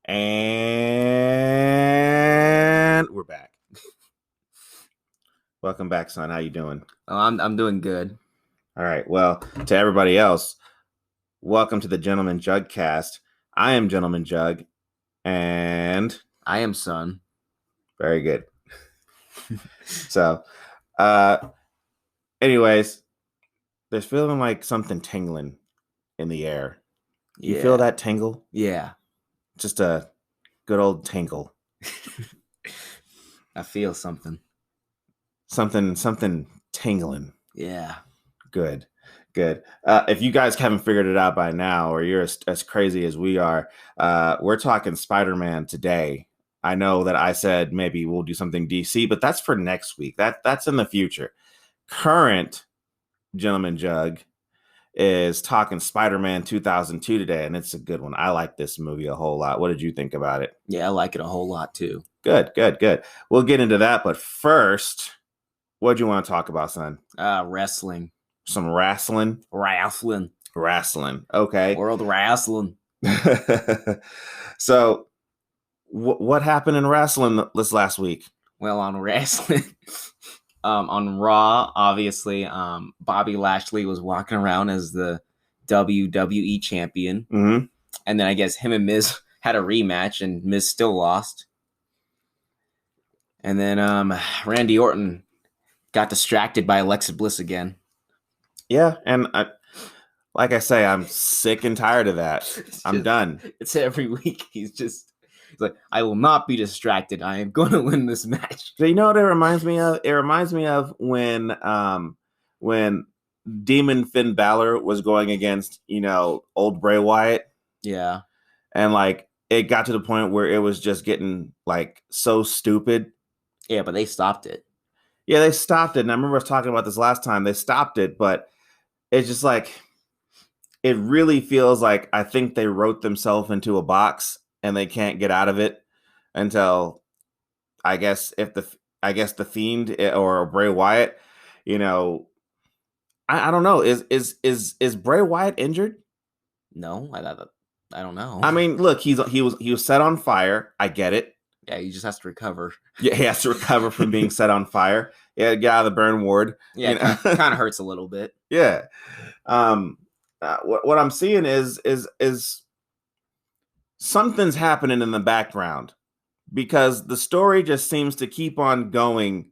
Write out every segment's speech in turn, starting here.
And we're back. Welcome back, son. How you doing? Oh, I'm doing good. All right. Well, to everybody else, welcome to the Gentleman Juggcast. I am Gentleman Jugg, and I am Son. Very good. So, anyways, there's feeling like something tingling in the air. You feel that tingle? Yeah. Just a good old tingle. I feel something. Something tingling. Yeah. Good. If you guys haven't figured it out by now, or you're as crazy as we are, we're talking Spiderman today. I know that I said maybe we'll do something DC, but that's for next week. That's in the future. Current Gentleman Jugg is talking Spider-Man 2002 today, and it's a good one. I like this movie a whole lot. What did you think about it? Yeah, I like it a whole lot too. Good. We'll get into that, but first, what do you want to talk about, son? Wrestling. Some wrestling? Wrestling. Okay. World wrestling. So, what happened in wrestling this last week? Well, on wrestling, on Raw, obviously, Bobby Lashley was walking around as the WWE champion. Mm-hmm. And then I guess him and Miz had a rematch, and Miz still lost. And then Randy Orton got distracted by Alexa Bliss again. Yeah, and like I say, I'm sick and tired of that. I'm done. It's every week. He's like, I will not be distracted. I am going to win this match. So you know what it reminds me of? It reminds me of when Demon Finn Balor was going against, old Bray Wyatt. Yeah. And like it got to the point where it was just getting like so stupid. Yeah, but they stopped it. Yeah, they stopped it. And I remember us talking about this last time. They stopped it, but it's just like, it really feels like I think they wrote themselves into a box and they can't get out of it until I guess the Fiend or Bray Wyatt, I don't know. Is Bray Wyatt injured? No, I don't know. I mean, look, he was set on fire. I get it. Yeah, he just has to recover. Yeah, he has to recover from being set on fire. Yeah, get out of the burn ward. Yeah, it kind of hurts a little bit. Yeah. What I'm seeing is something's happening in the background because the story just seems to keep on going,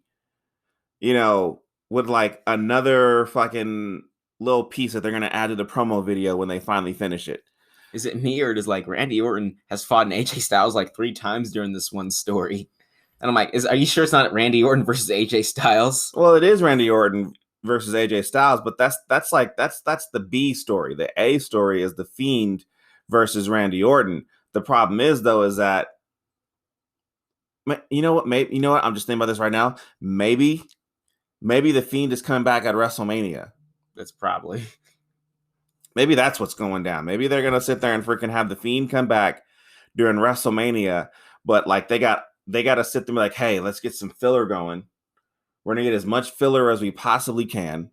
with like another fucking little piece that they're going to add to the promo video when they finally finish it. Is it me, or does like Randy Orton has fought an AJ Styles like 3 times during this one story? And I'm like, are you sure it's not Randy Orton versus AJ Styles? Well, it is Randy Orton versus AJ Styles, but that's the B story. The A story is the Fiend versus Randy Orton. The problem is though, is that you know what? I'm just thinking about this right now. Maybe the Fiend is coming back at WrestleMania. That's probably. Maybe that's what's going down. Maybe they're gonna sit there and freaking have the Fiend come back during WrestleMania, but like they got to sit there and be like, hey, let's get some filler going. We're gonna get as much filler as we possibly can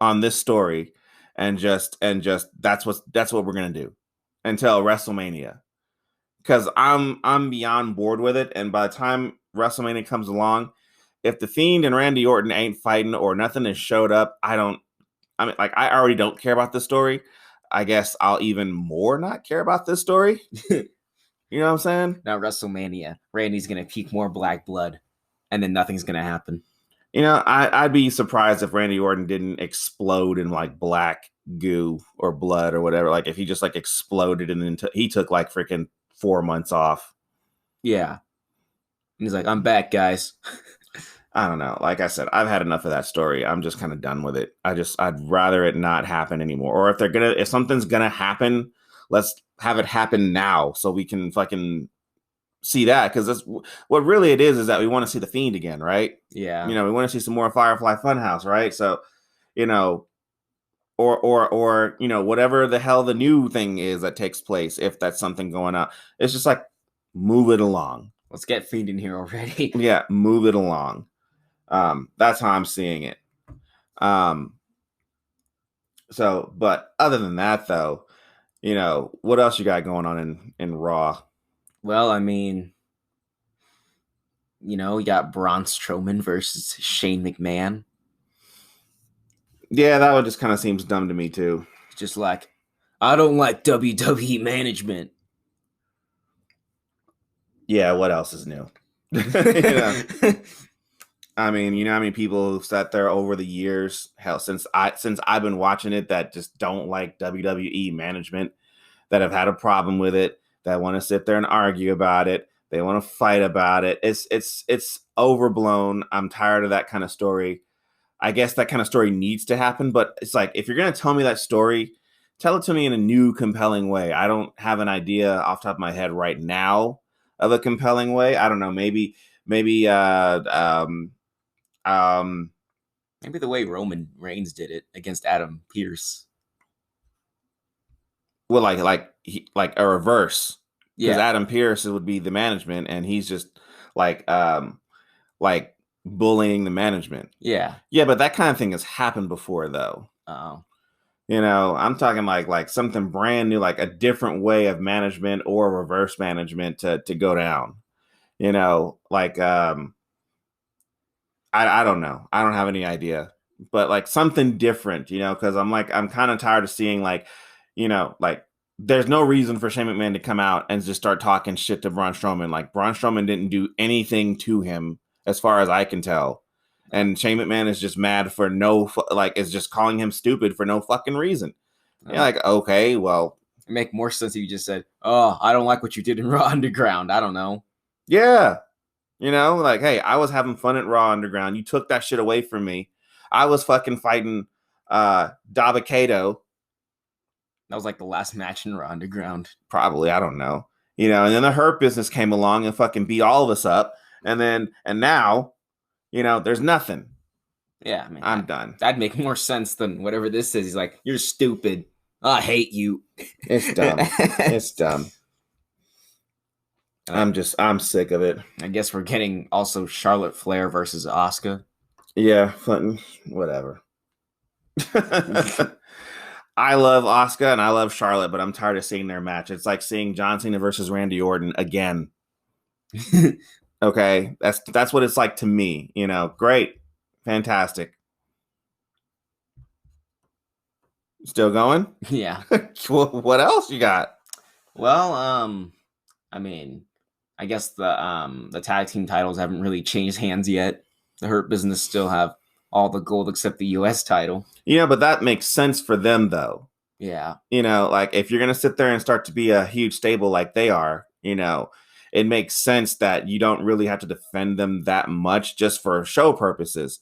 on this story, and just that's what we're gonna do until WrestleMania. Because I'm beyond bored with it, and by the time WrestleMania comes along, if the Fiend and Randy Orton ain't fighting or nothing has showed up, I already don't care about this story. I guess I'll even more not care about this story. You know what I'm saying? Now WrestleMania, Randy's gonna puke more black blood, and then nothing's gonna happen. I'd be surprised if Randy Orton didn't explode in like black goo or blood or whatever. Like if he just like exploded and then he took like freaking 4 months off. Yeah. And he's like, I'm back, guys. I don't know. Like I said, I've had enough of that story. I'm just kind of done with it. I'd rather it not happen anymore. Or if something's gonna happen, let's have it happen now so we can fucking see that. Because that's what really it is that we want to see the Fiend again, right? Yeah. We want to see some more Firefly Funhouse, right? So, or whatever the hell the new thing is that takes place, if that's something going on. It's just like, move it along. Let's get Fiend in here already. Yeah, move it along. That's how I'm seeing it. So, but other than that, though, what else you got going on in Raw? Well, I mean, you got Braun Strowman versus Shane McMahon. Yeah, that one just kind of seems dumb to me too. It's just like, I don't like WWE management. Yeah, what else is new? I mean, you know how many people who've sat there over the years, hell, since I've been watching it, that just don't like WWE management, that have had a problem with it, that want to sit there and argue about it, they want to fight about it. It's overblown. I'm tired of that kind of story. I guess that kind of story needs to happen, but it's like, if you're gonna tell me that story, tell it to me in a new, compelling way. I don't have an idea off the top of my head right now of a compelling way. I don't know. Maybe Maybe the way Roman Reigns did it against Adam Pearce. well, like a reverse, because Yeah, Adam Pearce would be the management, and he's just like like bullying the management. yeah. Yeah, but that kind of thing has happened before, though. Oh, You know, I'm talking like something brand new, like a different way of management or reverse management to go down. You know, like I don't know. I don't have any idea. But like something different, you know, because I'm kind of tired of seeing like there's no reason for Shane McMahon to come out and just start talking shit to Braun Strowman. Like Braun Strowman didn't do anything to him, as far as I can tell. And Shane McMahon is just mad for is just calling him stupid for no fucking reason. You're like, okay, well, it'd make more sense if you just said, "Oh, I don't like what you did in Raw Underground." I don't know. yeah. You know, like, hey, I was having fun at Raw Underground. You took that shit away from me. I was fucking fighting Dabba-Kato. That was like the last match in Raw Underground. Probably, I don't know. You know, and then the Hurt Business came along and fucking beat all of us up. And now, you know, there's nothing. Yeah, I mean, I'm done. That'd make more sense than whatever this is. He's like, "You're stupid. I hate you." It's dumb. It's dumb. I'm sick of it. I guess we're getting also Charlotte Flair versus Asuka. Yeah, fun, whatever. I love Asuka and I love Charlotte, but I'm tired of seeing their match. It's like seeing John Cena versus Randy Orton again. Okay, that's what it's like to me. You know, great, fantastic. Still going? Yeah. What else you got? Well, I mean, I guess the tag team titles haven't really changed hands yet. The Hurt Business still have all the gold except the US title. Yeah, but that makes sense for them though. Yeah. You know, like if you're gonna sit there and start to be a huge stable like they are, you know, it makes sense that you don't really have to defend them that much just for show purposes.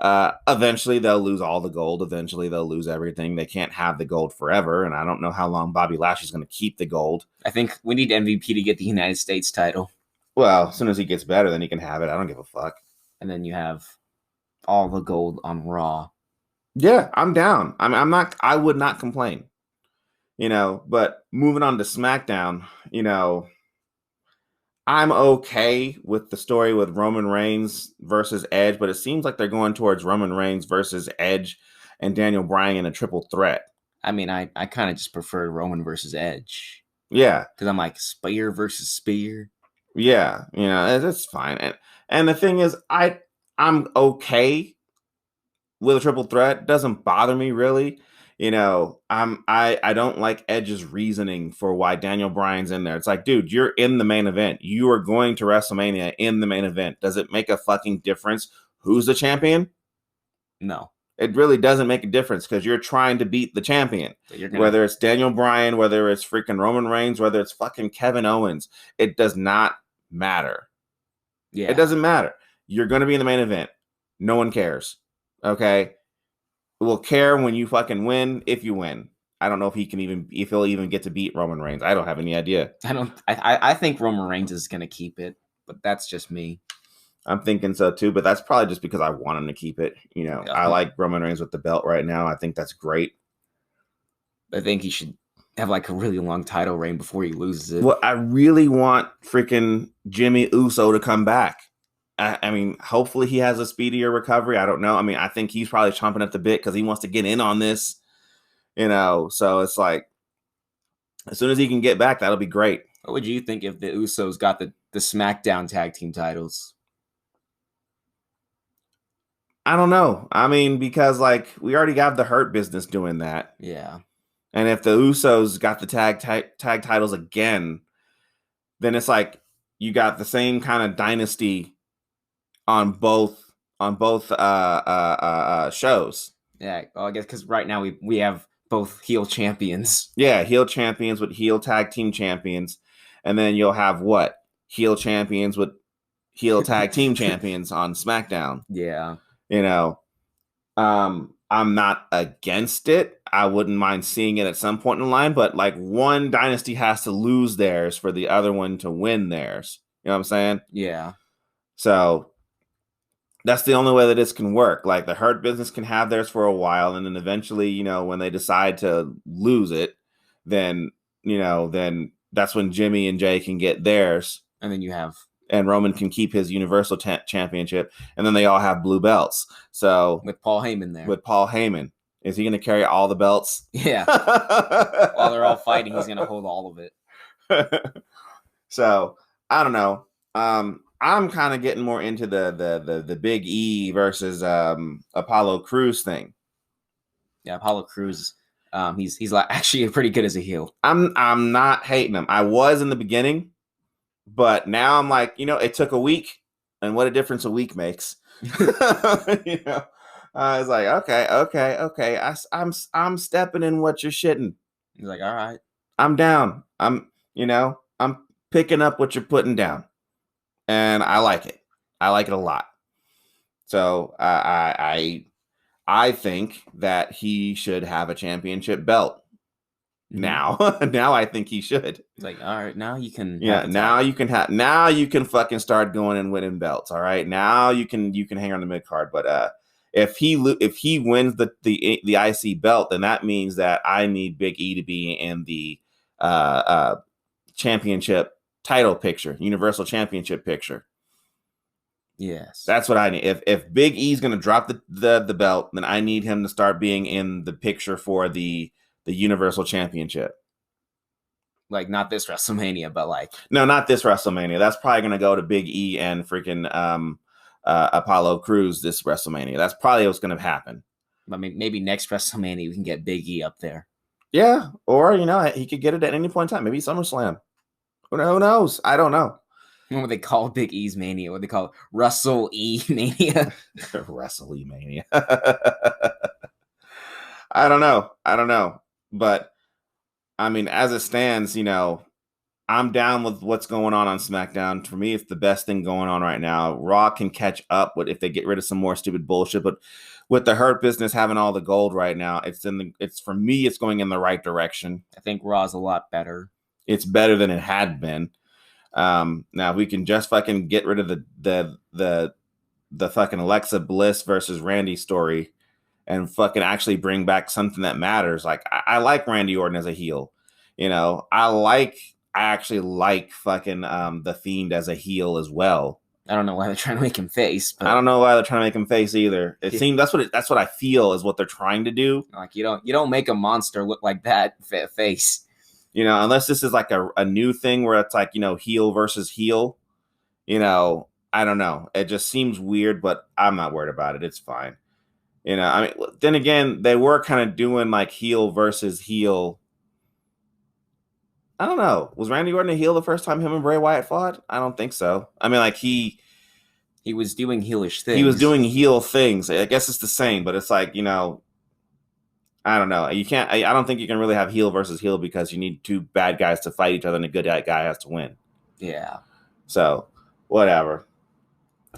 Eventually they'll lose all the gold. Eventually they'll lose everything. They can't have the gold forever. And I don't know how long Bobby Lashley's going to keep the gold. I think we need MVP to get the United States title. Well, as soon as he gets better, then he can have it. I don't give a fuck. And then you have all the gold on Raw. Yeah, I'm down. I would not complain. You know, but moving on to SmackDown, you know, I'm okay with the story with Roman Reigns versus Edge, but it seems like they're going towards Roman Reigns versus Edge and Daniel Bryan in a triple threat. I mean, I kind of just prefer Roman versus Edge. Yeah. Because I'm like, Spear versus Spear. Yeah, you know, that's fine. And the thing is, I'm okay with a triple threat. Doesn't bother me really. You know, I don't like Edge's reasoning for why Daniel Bryan's in there. It's like, dude, you're in the main event. You are going to WrestleMania in the main event. Does it make a fucking difference who's the champion? No. It really doesn't make a difference because you're trying to beat the champion. Whether it's Daniel Bryan, whether it's freaking Roman Reigns, whether it's fucking Kevin Owens, it does not matter. Yeah. It doesn't matter. You're going to be in the main event. No one cares. Okay? We'll care when you fucking win, if you win. I don't know if he'll even get to beat Roman Reigns. I don't have any idea. I think Roman Reigns is going to keep it, but that's just me. I'm thinking so too, but that's probably just because I want him to keep it. You know, I like Roman Reigns with the belt right now. I think that's great. I think he should have like a really long title reign before he loses it. Well, I really want freaking Jimmy Uso to come back. I mean, hopefully he has a speedier recovery. I don't know. I mean, I think he's probably chomping at the bit because he wants to get in on this, you know. So it's like, as soon as he can get back, that'll be great. What would you think if the Usos got the SmackDown tag team titles? I don't know. I mean, because like we already got the Hurt Business doing that. Yeah. And if the Usos got the tag titles again, then it's like you got the same kind of dynasty on both shows. Yeah. Well, I guess because right now we have both heel champions. Yeah, heel champions with heel tag team champions, and then you'll have what? Heel champions with heel tag team champions on SmackDown. Yeah. You know, I'm not against it. I wouldn't mind seeing it at some point in the line, but like one dynasty has to lose theirs for the other one to win theirs. You know what I'm saying? Yeah. So that's the only way that this can work. Like the Hurt Business can have theirs for a while, and then eventually, you know, when they decide to lose it, then, you know, then that's when Jimmy and Jay can get theirs. And then you have... And Roman can keep his Universal Championship, and then they all have blue belts. So with Paul Heyman there. With Paul Heyman. Is he going to carry all the belts? Yeah. While they're all fighting, he's going to hold all of it. So, I don't know. I'm kind of getting more into the Big E versus Apollo Crews thing. Yeah, Apollo Crews, he's like actually pretty good as a heel. I'm not hating him. I was in the beginning, but now I'm like, you know, it took a week, and what a difference a week makes. You know, I was like, okay. I'm stepping in what you're shitting. He's like, all right, I'm down. I'm picking up what you're putting down, and I like it. I like it a lot. So I think that he should have a championship belt. Now I think he should. It's like, all right, now you can. Yeah, now you can fucking start going and winning belts. All right, now you can hang on the mid card. But if he wins the IC belt, then that means that I need Big E to be in the championship title picture, Universal Championship picture. Yes, that's what I need. If Big E's going to drop the belt, then I need him to start being in the picture for the Universal Championship. Like not this WrestleMania, but like no, not this WrestleMania. That's probably going to go to Big E and freaking Apollo Crews this WrestleMania. That's probably what's going to happen. I mean, maybe next WrestleMania we can get Big E up there. Yeah, or you know he could get it at any point in time. Maybe SummerSlam. Who knows? I don't know. What they call Big E's Mania? What they call Russell E Mania? Russell E Mania. I don't know. But I mean, as it stands, you know, I'm down with what's going on SmackDown. For me, it's the best thing going on right now. Raw can catch up with if they get rid of some more stupid bullshit. But with the Hurt Business having all the gold right now, it's for me, it's going in the right direction. I think Raw's a lot better. It's better than it had been. Now we can just fucking get rid of the fucking Alexa Bliss versus Randy story and fucking actually bring back something that matters. Like I like Randy Orton as a heel. You know, I actually like fucking the Fiend as a heel as well. I don't know why they're trying to make him face. But I don't know why they're trying to make him face either. It seems that's what I feel is what they're trying to do. Like you don't make a monster look like that face. You know, unless this is like a new thing where it's like, you know, heel versus heel. You know, I don't know. It just seems weird, but I'm not worried about it. It's fine. You know, I mean, then again, they were kind of doing like heel versus heel. I don't know. Was Randy Orton a heel the first time him and Bray Wyatt fought? I don't think so. I mean, like he was doing heelish things. He was doing heel things. I guess it's the same, but it's like, you know, I don't know. You can't. I don't think you can really have heel versus heel because you need two bad guys to fight each other, and a good guy has to win. Yeah. So whatever.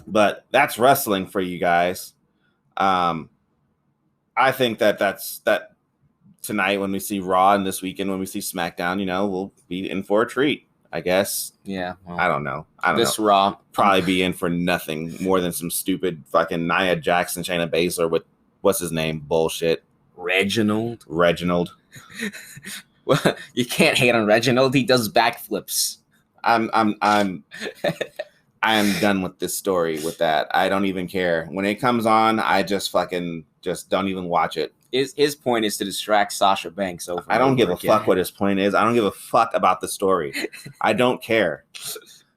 But that's wrestling for you guys. I think that's tonight when we see Raw and this weekend when we see SmackDown, you know, we'll be in for a treat, I guess. Yeah. Well, I don't know. This Raw probably be in for nothing more than some stupid fucking Nia Jackson, Shayna Baszler with what's his name bullshit. Reginald. Well, you can't hate on Reginald. He does backflips. I am done with this story with that. I don't even care. When it comes on, I just don't even watch it. his point is to distract Sasha Banks over. I don't give a again. fuck what his point is. I don't give a fuck about the story. I don't care.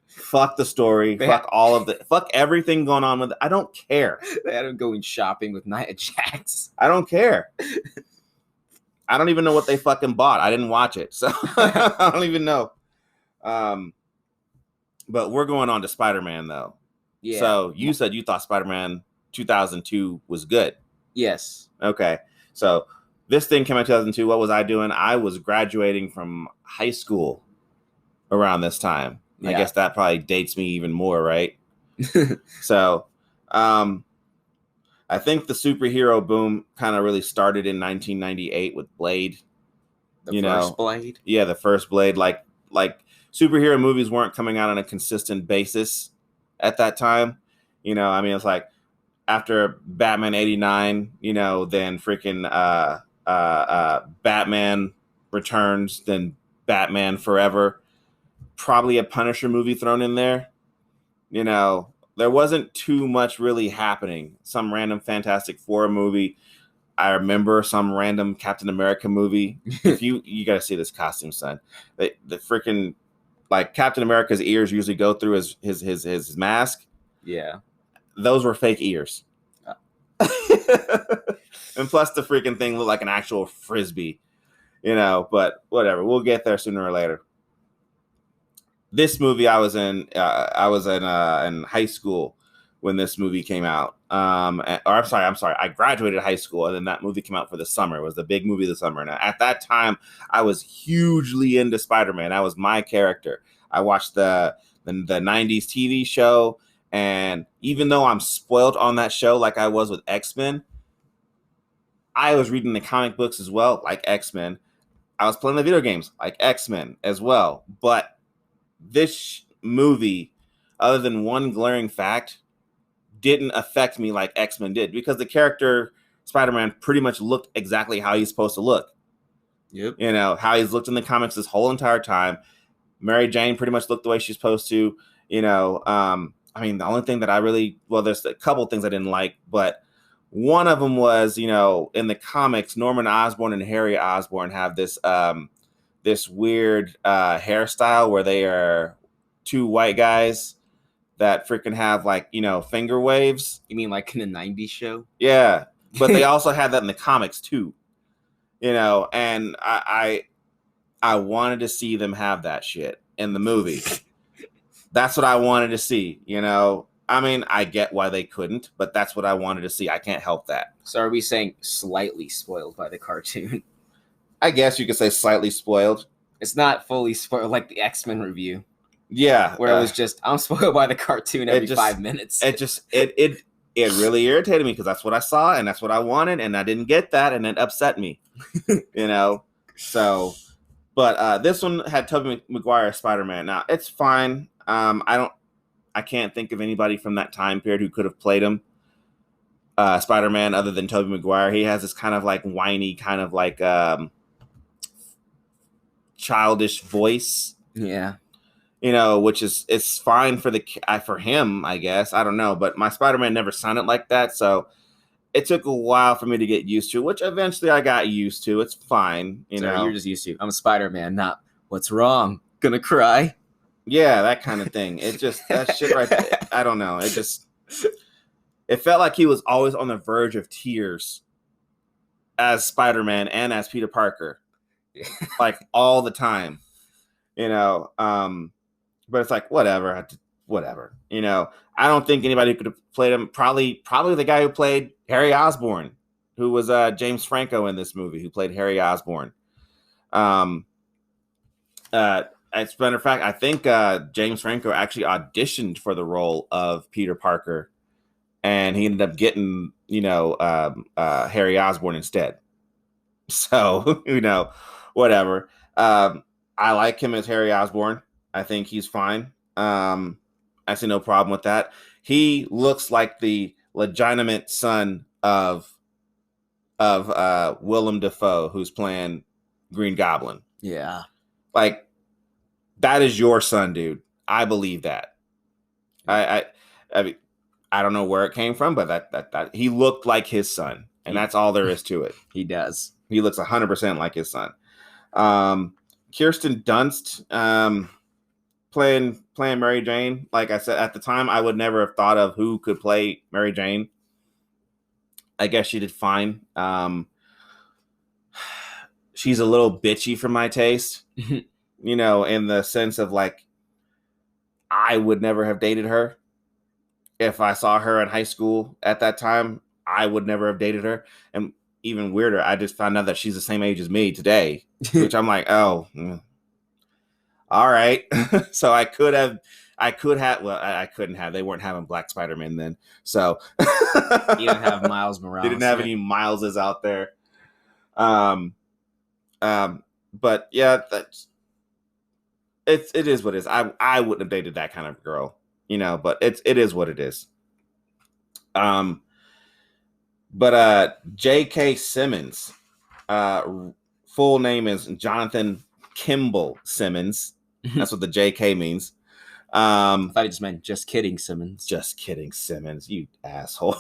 Fuck the story. Fuck all of the. Fuck everything going on with it. I don't care. They had him going shopping with Nia Jax. I don't care. I don't even know what they fucking bought. I didn't watch it, so I don't even know. But we're going on to Spider-Man though. Yeah. So you said you thought Spider-Man 2002 was good. Yes. Okay. So this thing came out 2002. What was I doing? I was graduating from high school around this time. Yeah. I guess that probably dates me even more, right? So, I think the superhero boom kind of really started in 1998 with Blade. The first Blade? Yeah, the first Blade. Like superhero movies weren't coming out on a consistent basis at that time. I mean, it's like after Batman 89, then freaking Batman Returns, then Batman Forever. Probably a Punisher movie thrown in there. There wasn't too much really happening. Some random Fantastic Four movie. I remember some random Captain America movie. If you got to see this costume, son. The freaking like Captain America's ears usually go through his mask. Yeah, those were fake ears. And plus the freaking thing looked like an actual frisbee. But whatever. We'll get there sooner or later. This movie I was in high school when this movie came out. I'm sorry. I graduated high school and then that movie came out for the summer. It was the big movie of the summer. And at that time, I was hugely into Spider-Man. That was my character. I watched the 90s TV show. And even though I'm spoiled on that show like I was with X-Men, I was reading the comic books as well, like X-Men. I was playing the video games like X-Men as well. But this movie, other than one glaring fact, didn't affect me like X-Men did because the character Spider-Man pretty much looked exactly how he's supposed to look. Yep. How he's looked in the comics this whole entire time. Mary Jane pretty much looked the way she's supposed to. I mean, the only thing that there's a couple things I didn't like, but one of them was, in the comics, Norman Osborn and Harry Osborn have this weird hairstyle where they are two white guys that freaking have finger waves. You mean like in the 90s show? Yeah. But they also had that in the comics too. And I wanted to see them have that shit in the movie. That's what I wanted to see, I mean, I get why they couldn't, but that's what I wanted to see. I can't help that. So are we saying slightly spoiled by the cartoon? I guess you could say slightly spoiled. It's not fully spoiled like the X-Men review. Yeah. Where it was just, I'm spoiled by the cartoon every 5 minutes. It really irritated me because that's what I saw and that's what I wanted and I didn't get that and it upset me. So, but this one had Tobey Maguire as Spider-Man. Now, it's fine. I can't think of anybody from that time period who could have played him. Spider-Man other than Tobey Maguire. He has this kind of whiny, kind of childish voice. Yeah. Which it's fine for him, I guess. I don't know, but my Spider-Man never sounded like that, so it took a while for me to get used to, which eventually I got used to. It's fine, You're just used to. I'm a Spider-Man, not what's wrong. Gonna cry. Yeah, that kind of thing. It just that shit right there. I don't know. It felt like he was always on the verge of tears as Spider-Man and as Peter Parker, all the time. But it's like whatever. I don't think anybody could have played him. Probably the guy who played Harry Osborn, who was James Franco in this movie, who played Harry Osborn. As a matter of fact, I think James Franco actually auditioned for the role of Peter Parker, and he ended up getting, Harry Osborn instead. So, whatever. I like him as Harry Osborn. I think he's fine. I see no problem with that. He looks like the legitimate son of Willem Dafoe, who's playing Green Goblin. Yeah. That is your son, dude. I believe that. I mean, I don't know where it came from, but that he looked like his son. And that's all there is to it. He does. He looks 100% like his son. Kirsten Dunst playing Mary Jane. Like I said, at the time, I would never have thought of who could play Mary Jane. I guess she did fine. She's a little bitchy for my taste, in the sense of like, I would never have dated her. If I saw her in high school at that time, I would never have dated her. And even weirder, I just found out that she's the same age as me today, which I'm like, oh, all right. So I couldn't have. They weren't having Black Spiderman then. So you didn't have Miles Morales. They didn't have any Mileses out there. But yeah, it is what it is. I wouldn't have dated that kind of girl, but it is what it is. But J.K. Simmons, full name is Jonathan Kimball Simmons. That's what the J.K. means. I thought he just meant just kidding, Simmons. Just kidding, Simmons. You asshole.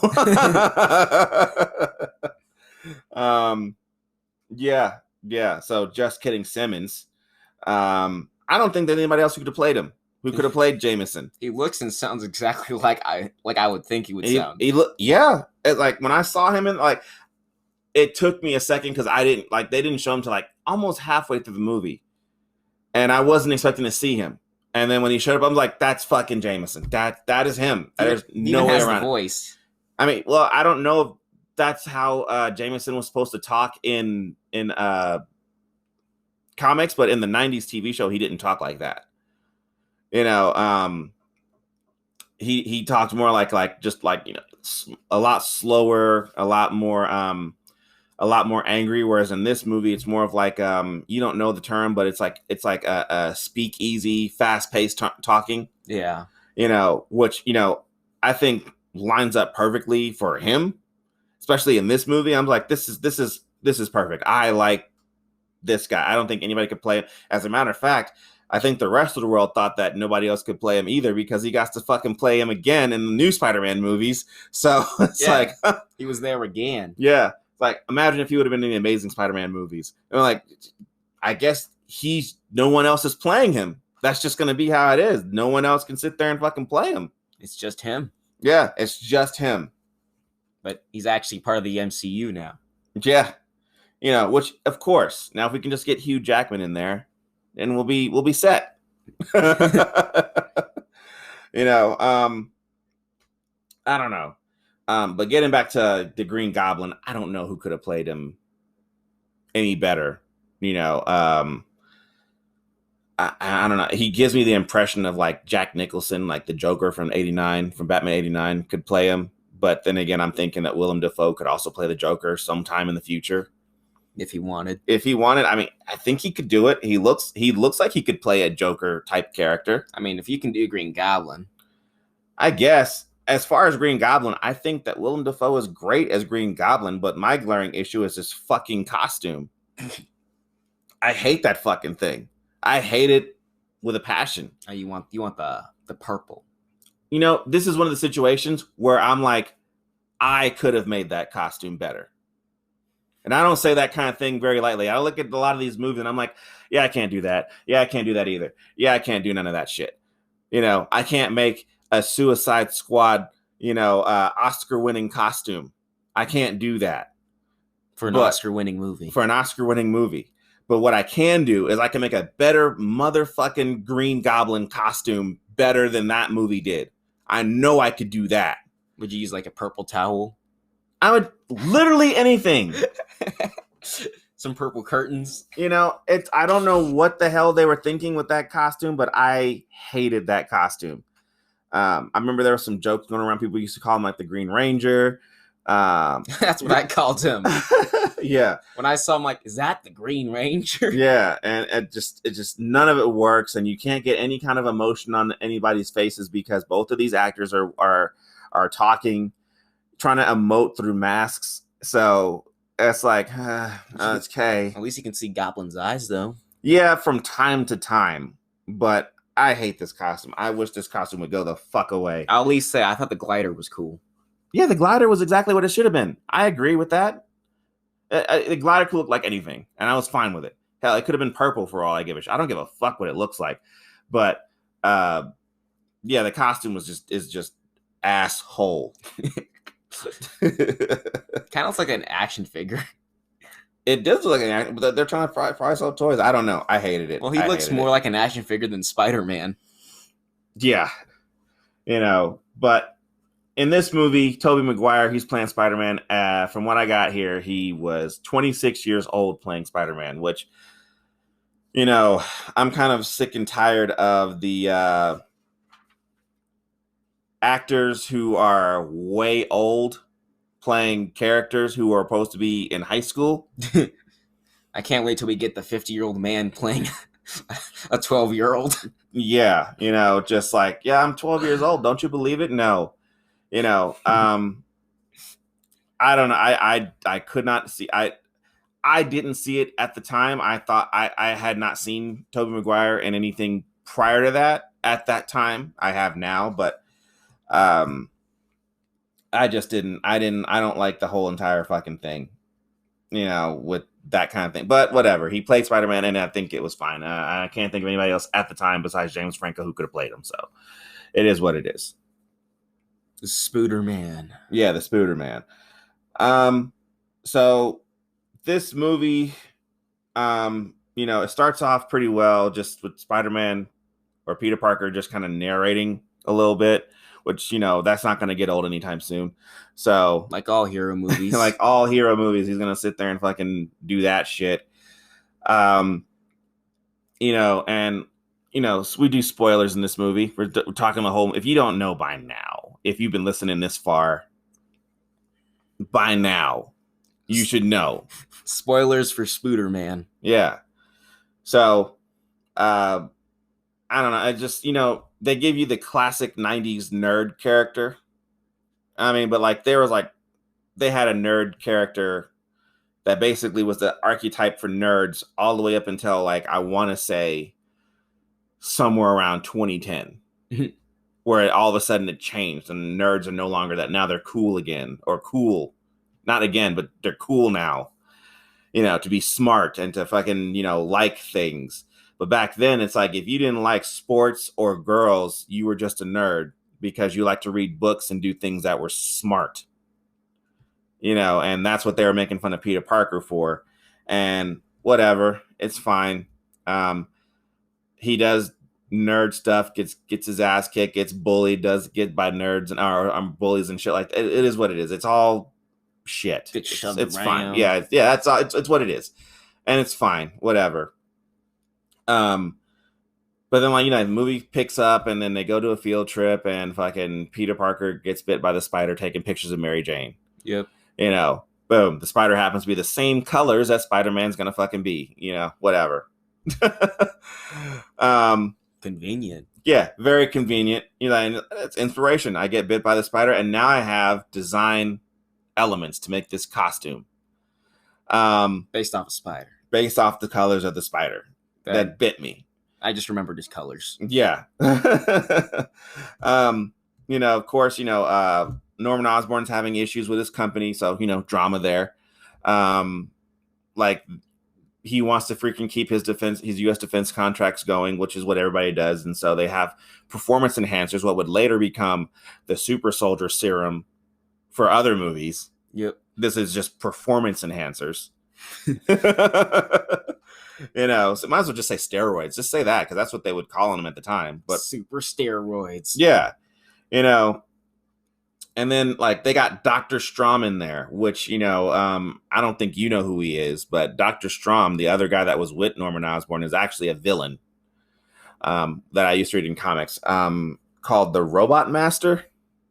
Yeah. So just kidding, Simmons. I don't think that anybody else who could have played him. Who could have played Jameson? He looks and sounds exactly like I would think he would sound. Like when I saw him it took me a second because they didn't show him till like almost halfway through the movie, and I wasn't expecting to see him. And then when he showed up, I'm like, "That's fucking Jameson. That is him." There's no way around it. Voice. I mean, well, I don't know if that's how Jameson was supposed to talk in comics, but in the '90s TV show, he didn't talk like that. He talked more like a lot slower, a lot more angry. Whereas in this movie, it's more of like you don't know the term, but it's like a speakeasy, fast paced talking. Yeah. Which I think lines up perfectly for him, especially in this movie. I'm like, this is perfect. I like this guy. I don't think anybody could play him. As a matter of fact, I think the rest of the world thought that nobody else could play him either because he got to fucking play him again in the new Spider-Man movies. So it's like he was there again. Yeah. Like, imagine if he would have been in the Amazing Spider-Man movies. And like, I guess no one else is playing him. That's just going to be how it is. No one else can sit there and fucking play him. It's just him. Yeah, it's just him. But he's actually part of the MCU now. Yeah. Which of course, now if we can just get Hugh Jackman in there, then we'll be set. I don't know. But getting back to the Green Goblin, I don't know who could have played him any better. I don't know. He gives me the impression of like Jack Nicholson, like the Joker from Batman 89 could play him. But then again, I'm thinking that Willem Dafoe could also play the Joker sometime in the future. If he wanted, I mean, I think he could do it. He looks like he could play a Joker type character. I mean, if you can do Green Goblin, I guess. As far as Green Goblin, I think that Willem Dafoe is great as Green Goblin, but my glaring issue is his fucking costume. I hate that fucking thing. I hate it with a passion. Oh, you want the purple. This is one of the situations where I'm like, I could have made that costume better. And I don't say that kind of thing very lightly. I look at a lot of these movies and I'm like, yeah, I can't do that. Yeah, I can't do that either. Yeah, I can't do none of that shit. I can't make a Suicide Squad, Oscar-winning costume. I can't do that. For an Oscar-winning movie. But what I can do is I can make a better motherfucking Green Goblin costume better than that movie did. I know I could do that. Would you use like a purple towel? I would literally anything. Some purple curtains. I don't know what the hell they were thinking with that costume, but I hated that costume. I remember there were some jokes going around. People used to call him like the Green Ranger. That's what I called him. Yeah. When I saw him, like, is that the Green Ranger? Yeah, and it just none of it works, and you can't get any kind of emotion on anybody's faces because both of these actors are talking, trying to emote through masks. So it's like, okay. At least you can see Goblin's eyes, though. Yeah, from time to time, but I hate this costume. I wish this costume would go the fuck away. I'll at least say I thought the glider was cool. Yeah, the glider was exactly what it should have been. I agree with that. The glider could look like anything, and I was fine with it. Hell, it could have been purple for all I give a shit. I don't give a fuck what it looks like. But yeah, the costume is just asshole. Kind of looks like an action figure. It does look like an action, but they're trying to fry sell toys. I don't know. I hated it. Well, he looks more like an action figure than Spider-Man. Yeah, but in this movie, Tobey Maguire, he's playing Spider-Man. From what I got here, he was 26 years old playing Spider-Man, which, I'm kind of sick and tired of the actors who are way old playing characters who are supposed to be in high school. I can't wait till we get the 50-year-old man playing a 12-year-old. Yeah, just like, yeah, I'm 12 years old. Don't you believe it? No. I don't know. I could not see. I didn't see it at the time. I thought I had not seen Tobey Maguire in anything prior to that at that time. I have now, but I just didn't. I don't like the whole entire fucking thing, with that kind of thing. But whatever. He played Spider-Man, and I think it was fine. I can't think of anybody else at the time besides James Franco who could have played him. So it is what it is. The Spooderman. Yeah, the Spooderman. So this movie, it starts off pretty well, just with Spider-Man or Peter Parker just kind of narrating a little bit, which, that's not going to get old anytime soon. So like all hero movies, he's going to sit there and fucking do that shit. We do spoilers in this movie. We're talking the whole, if you don't know by now, if you've been listening this far, by now, you should know. Spoilers for Spooderman. Yeah. So, I don't know. I just, they give you the classic 90s nerd character. I mean, but they had a nerd character that basically was the archetype for nerds all the way up until, I want to say, somewhere around 2010. Where all of a sudden it changed and nerds are no longer that. Now they're cool again, or cool. Not again, but they're cool now, to be smart and to fucking, like things. But back then it's like, if you didn't like sports or girls, you were just a nerd because you like to read books and do things that were smart, and that's what they were making fun of Peter Parker for. And whatever, it's fine. He does nerd stuff, gets his ass kicked, gets bullied, does get by nerds and or bullies and shit like that. It is what it is. It's all shit. It's fine. Yeah, that's all. It's what it is, and it's fine. Whatever. But then the movie picks up, and then they go to a field trip, and fucking Peter Parker gets bit by the spider taking pictures of Mary Jane. Yep. Boom. The spider happens to be the same colors that Spider-Man's gonna fucking be. Whatever. Convenient. Yeah, very convenient. And it's inspiration. I get bit by the spider, and now I have design elements to make this costume. Based off a spider. Based off the colors of the spider that bit me. I just remembered his colors. Yeah. Of course, Norman Osborn's having issues with his company, so drama there. He wants to freaking keep his U.S. defense contracts going, which is what everybody does. And so they have performance enhancers, what would later become the super soldier serum for other movies. Yep. This is just performance enhancers. So might as well just say steroids. Just say that, because that's what they would call them at the time. But super steroids. Yeah. And then they got Dr. Strom in there, which, I don't think you know who he is, but Dr. Strom, the other guy that was with Norman Osborn, is actually a villain that I used to read in comics, called the Robot Master.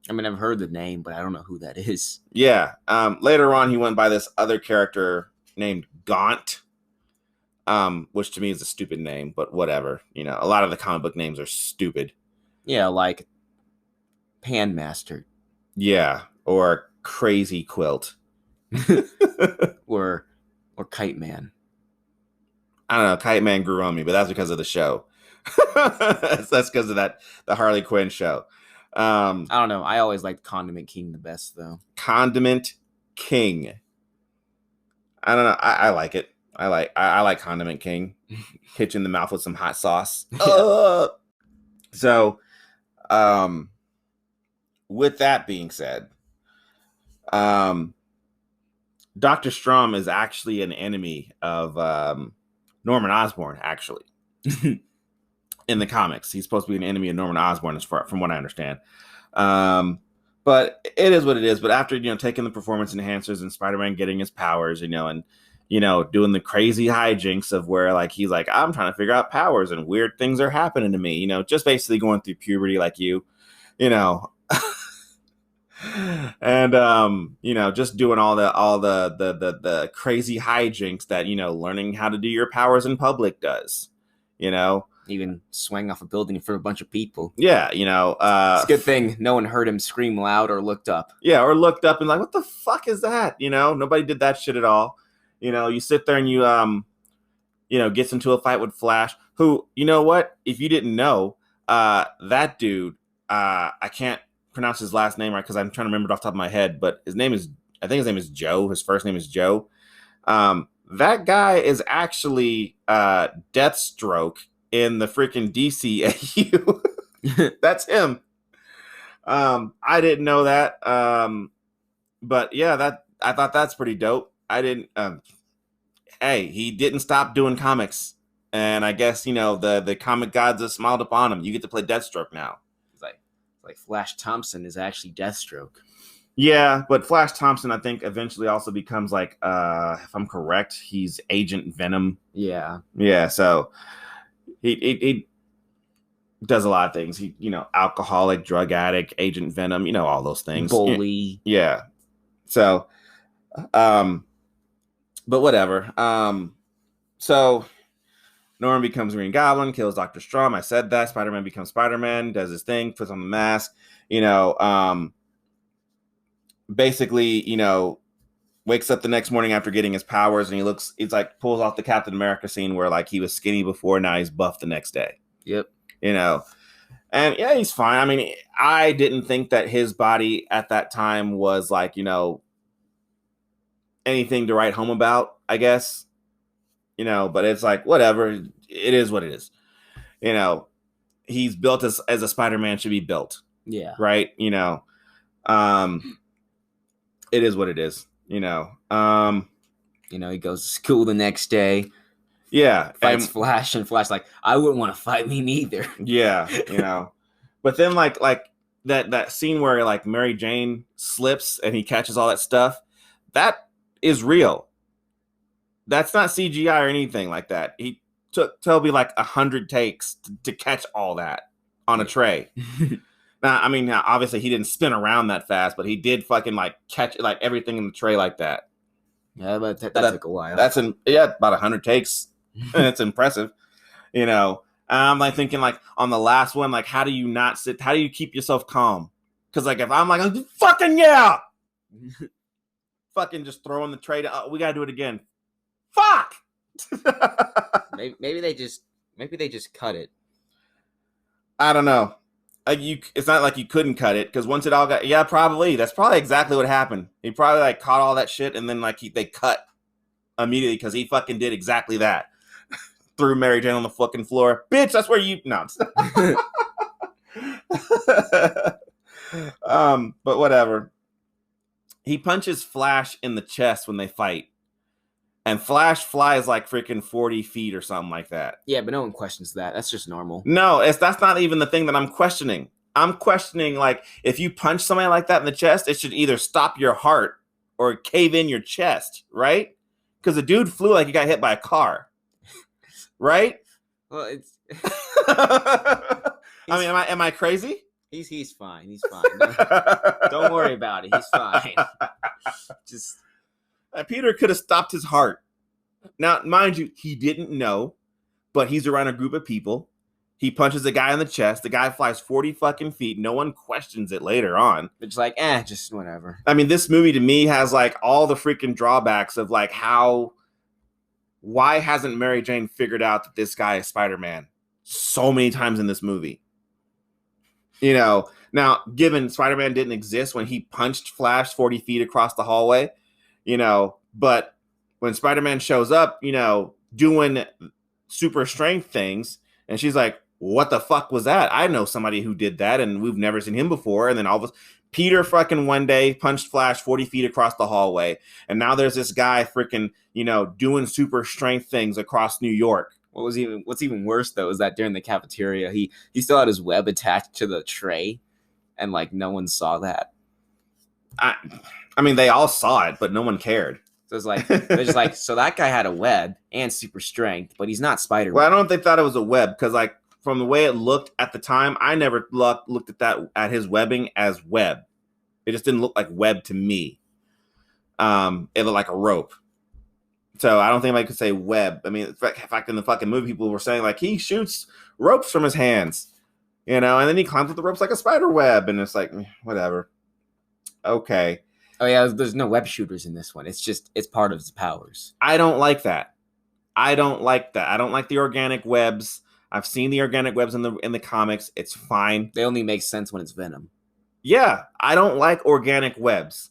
I mean, I've heard the name, but I don't know who that is. Yeah. Later on, he went by this other character named Gaunt, which to me is a stupid name, but whatever. A lot of the comic book names are stupid. Yeah, like Panmaster. Yeah, or Crazy Quilt. or Kite Man. I don't know, Kite Man grew on me, but that's because of the show. That's because of the Harley Quinn show. I don't know. I always liked Condiment King the best, though. Condiment King. I don't know. I like it. I like Condiment King. Hit you in the mouth with some hot sauce. So, with that being said, Dr. Strom is actually an enemy of Norman Osborn, actually. In the comics, he's supposed to be an enemy of Norman Osborn, from what I understand. But it is what it is. But after, taking the performance enhancers and Spider-Man getting his powers, and doing the crazy hijinks of where like he's like, I'm trying to figure out powers and weird things are happening to me, just basically going through puberty like you. And just doing all the crazy hijinks that learning how to do your powers in public does. Even swing off a building for a bunch of people. Yeah, it's a good thing no one heard him scream loud or looked up. Yeah, or looked up and like, what the fuck is that? Nobody did that shit at all. You sit there and you gets into a fight with Flash, who, what? If you didn't know, that dude, I can't pronounce his last name right because I'm trying to remember it off the top of my head, but I think his name is Joe. His first name is Joe. That guy is actually Deathstroke in the freaking DCAU. That's him. I didn't know that. But yeah, I thought that's pretty dope. I didn't. Hey, he didn't stop doing comics, and I guess the comic gods have smiled upon him. You get to play Deathstroke now. It's like Flash Thompson is actually Deathstroke. Yeah, but Flash Thompson, I think, eventually also becomes like, if I'm correct, he's Agent Venom. Yeah. Yeah. So he does a lot of things. He, alcoholic, drug addict, Agent Venom, all those things. Bully. Yeah. So, but whatever. So Norman becomes Green Goblin, kills Dr. Strom. I said that. Spider-Man becomes Spider-Man, does his thing, puts on the mask, basically, wakes up the next morning after getting his powers and he's like pulls off the Captain America scene where like he was skinny before, now he's buff the next day. Yep. And yeah, he's fine. I mean, I didn't think that his body at that time was like, anything to write home about, I guess, but it's like, whatever. It is what it is. He's built as a Spider-Man should be built. Yeah. Right. It is what it is. He goes to school the next day. Yeah. Fights Flash, and Flash like, I wouldn't want to fight me neither. Yeah. But then like that scene where like Mary Jane slips and he catches all that stuff, that is real. That's not CGI or anything like that. He took Toby like 100 takes to catch all that on a tray. Now, I mean, obviously he didn't spin around that fast, but he did fucking like catch like everything in the tray like that. Yeah, but that took a while. That's about 100 takes. It's impressive. I'm like thinking like on the last one, like how do you keep yourself calm? Because like if I'm like, fucking yeah, fucking just throwing the tray to, we gotta do it again. Fuck. maybe they just cut it. I don't know. It's not like you couldn't cut it because once it all got, yeah, probably that's probably exactly what happened. He probably like caught all that shit and then like they cut immediately because he fucking did exactly that. Threw Mary Jane on the fucking floor, bitch. That's where you no. But whatever. He punches Flash in the chest when they fight. And Flash flies like freaking 40 feet or something like that. Yeah, but no one questions that. That's just normal. No, that's not even the thing that I'm questioning. I'm questioning, like, if you punch somebody like that in the chest, it should either stop your heart or cave in your chest, right? Because the dude flew like he got hit by a car. Right? Well, it's... I mean, am I crazy? He's fine. He's fine. Don't worry about it. He's fine. Just... Peter could have stopped his heart. Now, mind you, he didn't know, but he's around a group of people. He punches a guy in the chest. The guy flies 40 fucking feet. No one questions it later on. It's like, just whatever. I mean, this movie to me has like all the freaking drawbacks of like why hasn't Mary Jane figured out that this guy is Spider-Man so many times in this movie? Now, given Spider-Man didn't exist when he punched Flash 40 feet across the hallway, but when Spider-Man shows up, doing super strength things, and she's like, what the fuck was that? I know somebody who did that, and we've never seen him before. And then all of us, Peter fucking one day punched Flash 40 feet across the hallway, and now there's this guy freaking, doing super strength things across New York. What's even worse though is that during the cafeteria, he still had his web attached to the tray, and like no one saw that. I mean, they all saw it, but no one cared. So it's like they're just like, so that guy had a web and super strength, but he's not Spider-Man. Well, I don't know if they thought it was a web, because like from the way it looked at the time, I never looked at his webbing as web. It just didn't look like web to me. It looked like a rope. So I don't think I could say web. I mean, in fact, in the fucking movie, people were saying like he shoots ropes from his hands, and then he climbs up the ropes like a spider web, and it's like whatever. Okay. Oh yeah, there's no web shooters in this one. It's part of his powers. I don't like that. I don't like the organic webs. I've seen the organic webs in the comics. It's fine. They only make sense when it's Venom. Yeah, I don't like organic webs.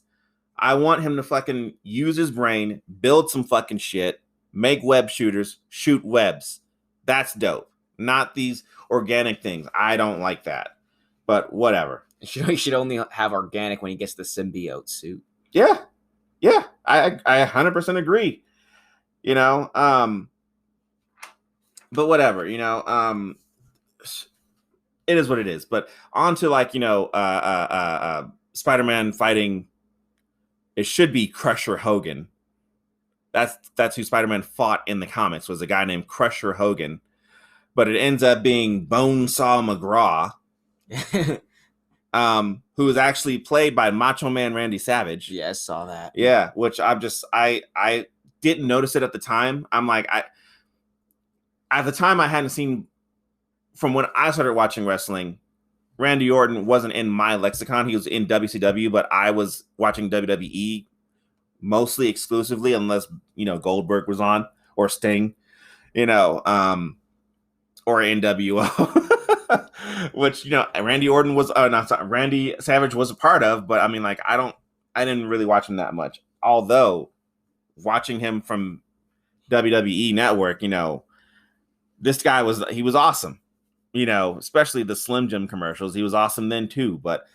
I want him to fucking use his brain, build some fucking shit, make web shooters, shoot webs. That's dope. Not these organic things. I don't like that. But whatever. He should only have organic when he gets the symbiote suit. Yeah. I 100% agree. But whatever, it is what it is. But on to like, Spider-Man fighting. It should be Crusher Hogan. That's who Spider-Man fought in the comics, was a guy named Crusher Hogan. But it ends up being Bonesaw McGraw, who was actually played by Macho Man Randy Savage. Yeah, I saw that. Yeah, which I didn't notice it at the time. I'm like, at the time I hadn't seen, from when I started watching wrestling, Randy Orton wasn't in my lexicon. He was in WCW, but I was watching WWE mostly exclusively, unless, Goldberg was on, or Sting, or NWO, which, Randy Orton was, Randy Savage was a part of, but I mean, like, I didn't really watch him that much. Although watching him from WWE Network, this guy was awesome. Especially the Slim Jim commercials. He was awesome then too. But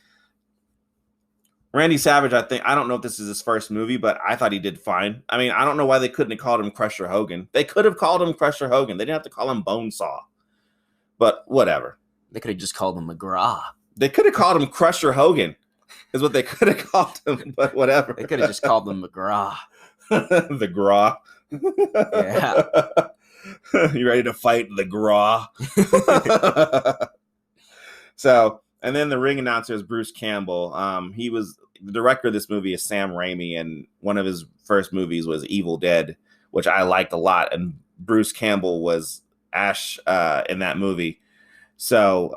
Randy Savage, I don't know if this is his first movie, but I thought he did fine. I mean, I don't know why they couldn't have called him Crusher Hogan. They could have called him Crusher Hogan. They didn't have to call him Bonesaw. But whatever. They could have just called him McGraw. They could have called him Crusher Hogan, is what they could have called him, but whatever. They could have just called him McGraw. The Graw. Yeah. You ready to fight the Graw? So, and then the ring announcer is Bruce Campbell. He was the director of this movie is Sam Raimi, and one of his first movies was Evil Dead, which I liked a lot. And Bruce Campbell was Ash in that movie. So,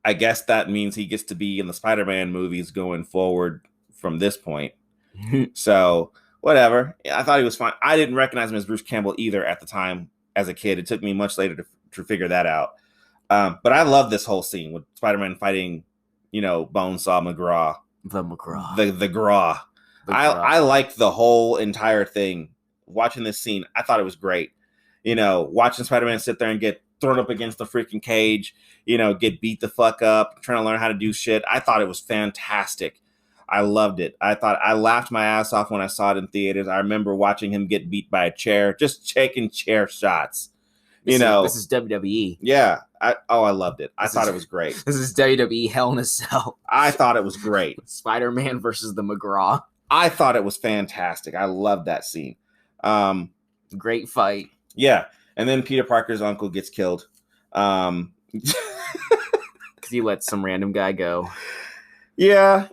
I guess that means he gets to be in the Spider-Man movies going forward from this point. So, whatever. I thought he was fine. I didn't recognize him as Bruce Campbell either at the time as a kid. It took me much later to figure that out. But I love this whole scene with Spider-Man fighting, Bonesaw McGraw. The McGraw. The Graw. I like the whole entire thing. Watching this scene, I thought it was great. Watching Spider-Man sit there and get thrown up against the freaking cage, get beat the fuck up, trying to learn how to do shit. I thought it was fantastic. I loved it. I laughed my ass off when I saw it in theaters. I remember watching him get beat by a chair, just taking chair shots. This is WWE. Yeah. I loved it. I thought it was great. This is WWE Hell in a Cell. I thought it was great. Spider-Man versus the McGraw. I thought it was fantastic. I loved that scene. Great fight. Yeah. And then Peter Parker's uncle gets killed. Because he let some random guy go. Yeah,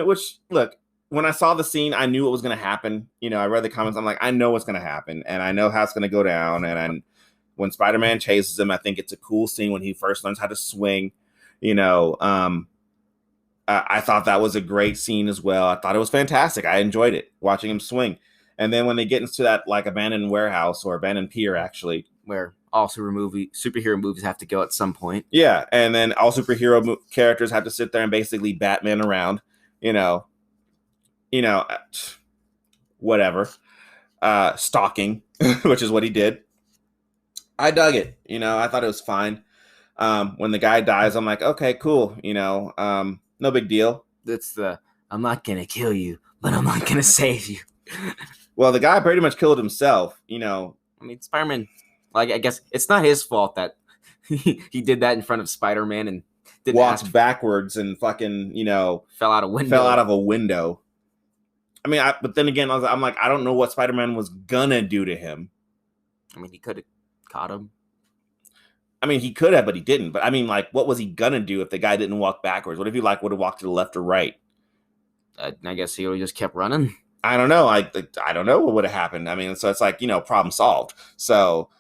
which, look, when I saw the scene, I knew what was going to happen. I read the comments. I'm like, I know what's going to happen, and I know how it's going to go down. And when Spider-Man chases him, I think it's a cool scene when he first learns how to swing. I thought that was a great scene as well. I thought it was fantastic. I enjoyed it, watching him swing. And then when they get into that, like, abandoned warehouse or abandoned pier, actually. Where all superhero movies have to go at some point. Yeah, and then all superhero characters have to sit there and basically Batman around, you know, whatever, stalking, which is what he did. I dug it. I thought it was fine. When the guy dies, I'm like, okay, cool. No big deal. That's I'm not gonna kill you, but I'm not gonna save you. Well, the guy pretty much killed himself. I mean, Spider-Man. Like, I guess it's not his fault that he did that in front of Spider-Man and didn't walked backwards and fucking fell out of a window. I mean, but then again, I'm like, I don't know what Spider-Man was gonna do to him. I mean, he could have caught him. I mean, he could have, but he didn't. But I mean, like, what was he gonna do if the guy didn't walk backwards? What if he would have walked to the left or right? I guess he would have just kept running. I don't know. I don't know what would have happened. I mean, so it's like, problem solved. So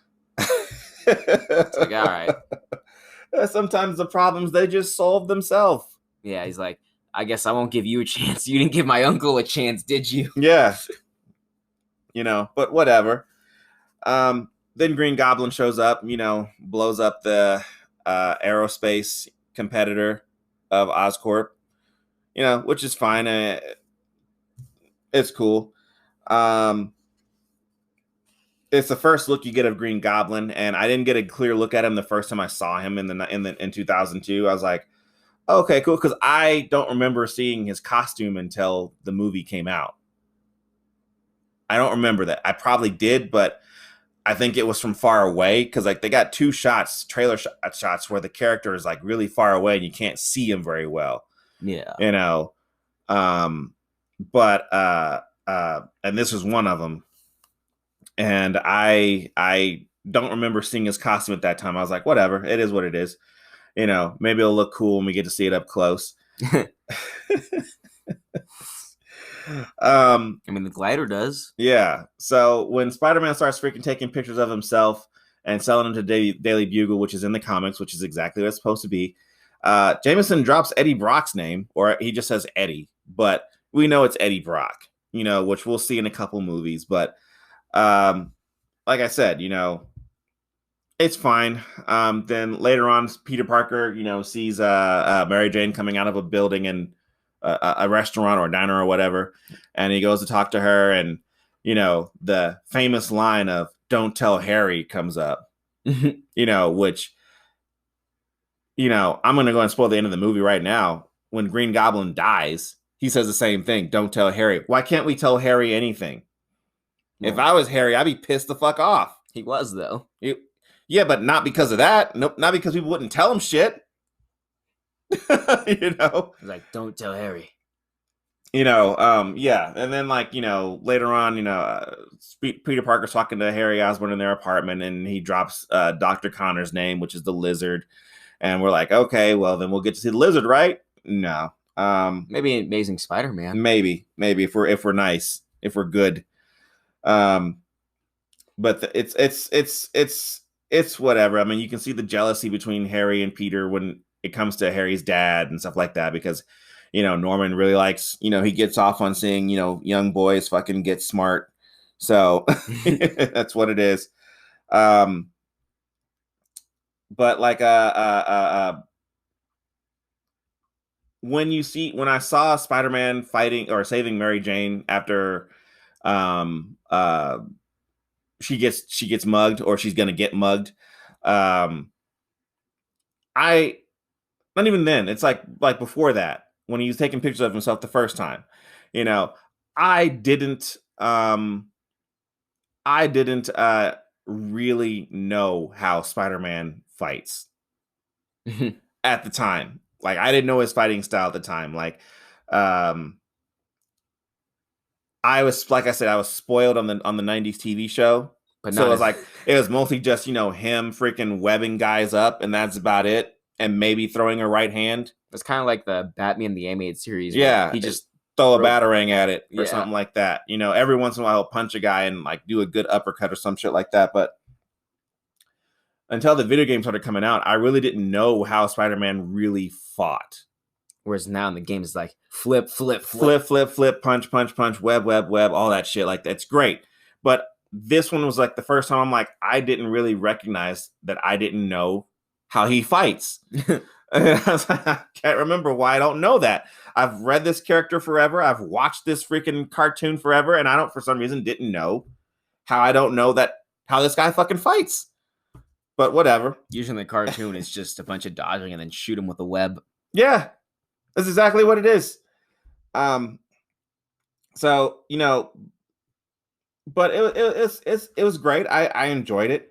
it's like, all right. Sometimes the problems, they just solve themselves. Yeah, he's like, I guess I won't give you a chance. You didn't give my uncle a chance, did you? Yeah. But whatever. Then Green Goblin shows up, blows up the aerospace competitor of Oscorp, which is fine. It's cool. It's the first look you get of Green Goblin, and I didn't get a clear look at him the first time I saw him in 2002. I was like, okay, cool, because I don't remember seeing his costume until the movie came out. I don't remember that. I probably did, but I think it was from far away, because like they got two trailer shots where the character is like really far away and you can't see him very well. Yeah. But and this was one of them. And I don't remember seeing his costume at that time. I was like, whatever, it is what it is. Maybe it'll look cool when we get to see it up close. I mean, the glider does. Yeah. So when Spider-Man starts freaking taking pictures of himself and selling them to Daily Bugle, which is in the comics, which is exactly what it's supposed to be, Jameson drops Eddie Brock's name, or he just says Eddie, but we know it's Eddie Brock, which we'll see in a couple movies. But like I said, it's fine. Then later on, Peter Parker, sees Mary Jane coming out of a building and a restaurant or a diner or whatever, and he goes to talk to her, and the famous line of "Don't tell Harry" comes up. Which I'm gonna go and spoil the end of the movie right now. When Green Goblin dies, he says the same thing: "Don't tell Harry." Why can't we tell Harry anything? If I was Harry, I'd be pissed the fuck off. He was, though. Yeah, but not because of that. Nope, not because people wouldn't tell him shit. He's like, don't tell Harry. Yeah. And then later on, Peter Parker's talking to Harry Osborn in their apartment, and he drops Dr. Connor's name, which is the Lizard. And we're like, okay, well then we'll get to see the Lizard, right? No. Maybe Amazing Spider-Man. Maybe if we're nice, if we're good. But it's whatever. I mean, you can see the jealousy between Harry and Peter when it comes to Harry's dad and stuff like that, because Norman really likes, he gets off on seeing young boys fucking get smart, so that's what it is. But like when I saw Spider-Man fighting or saving Mary Jane after she gets mugged, or she's gonna get mugged, not even then, it's like before that, when he was taking pictures of himself the first time, I didn't really know how Spider-Man fights at the time. Like, I didn't know his fighting style at the time. Like, I was, like I said, I was spoiled on the 90s TV show. But so it was like, it was mostly just, him freaking webbing guys up, and that's about it. And maybe throwing a right hand. It's kind of like the Batman the Animated Series. Yeah. He just throw a batarang at it or something like that. Every once in a while he'll punch a guy and like do a good uppercut or some shit like that. But until the video game started coming out, I really didn't know how Spider-Man really fought. Whereas now in the game, it's like flip, punch, web, all that shit. Like, that's great. But this one was like the first time I'm like, I didn't really recognize that I didn't know how he fights. And I was like, I can't remember why I don't know that. I've read this character forever. I've watched this freaking cartoon forever, and I don't, for some reason, didn't know how I don't know that how this guy fucking fights. But whatever. Usually in the cartoon, it's just a bunch of dodging and then shoot him with a web. Yeah, that's exactly what it is. So but it was great. I enjoyed it.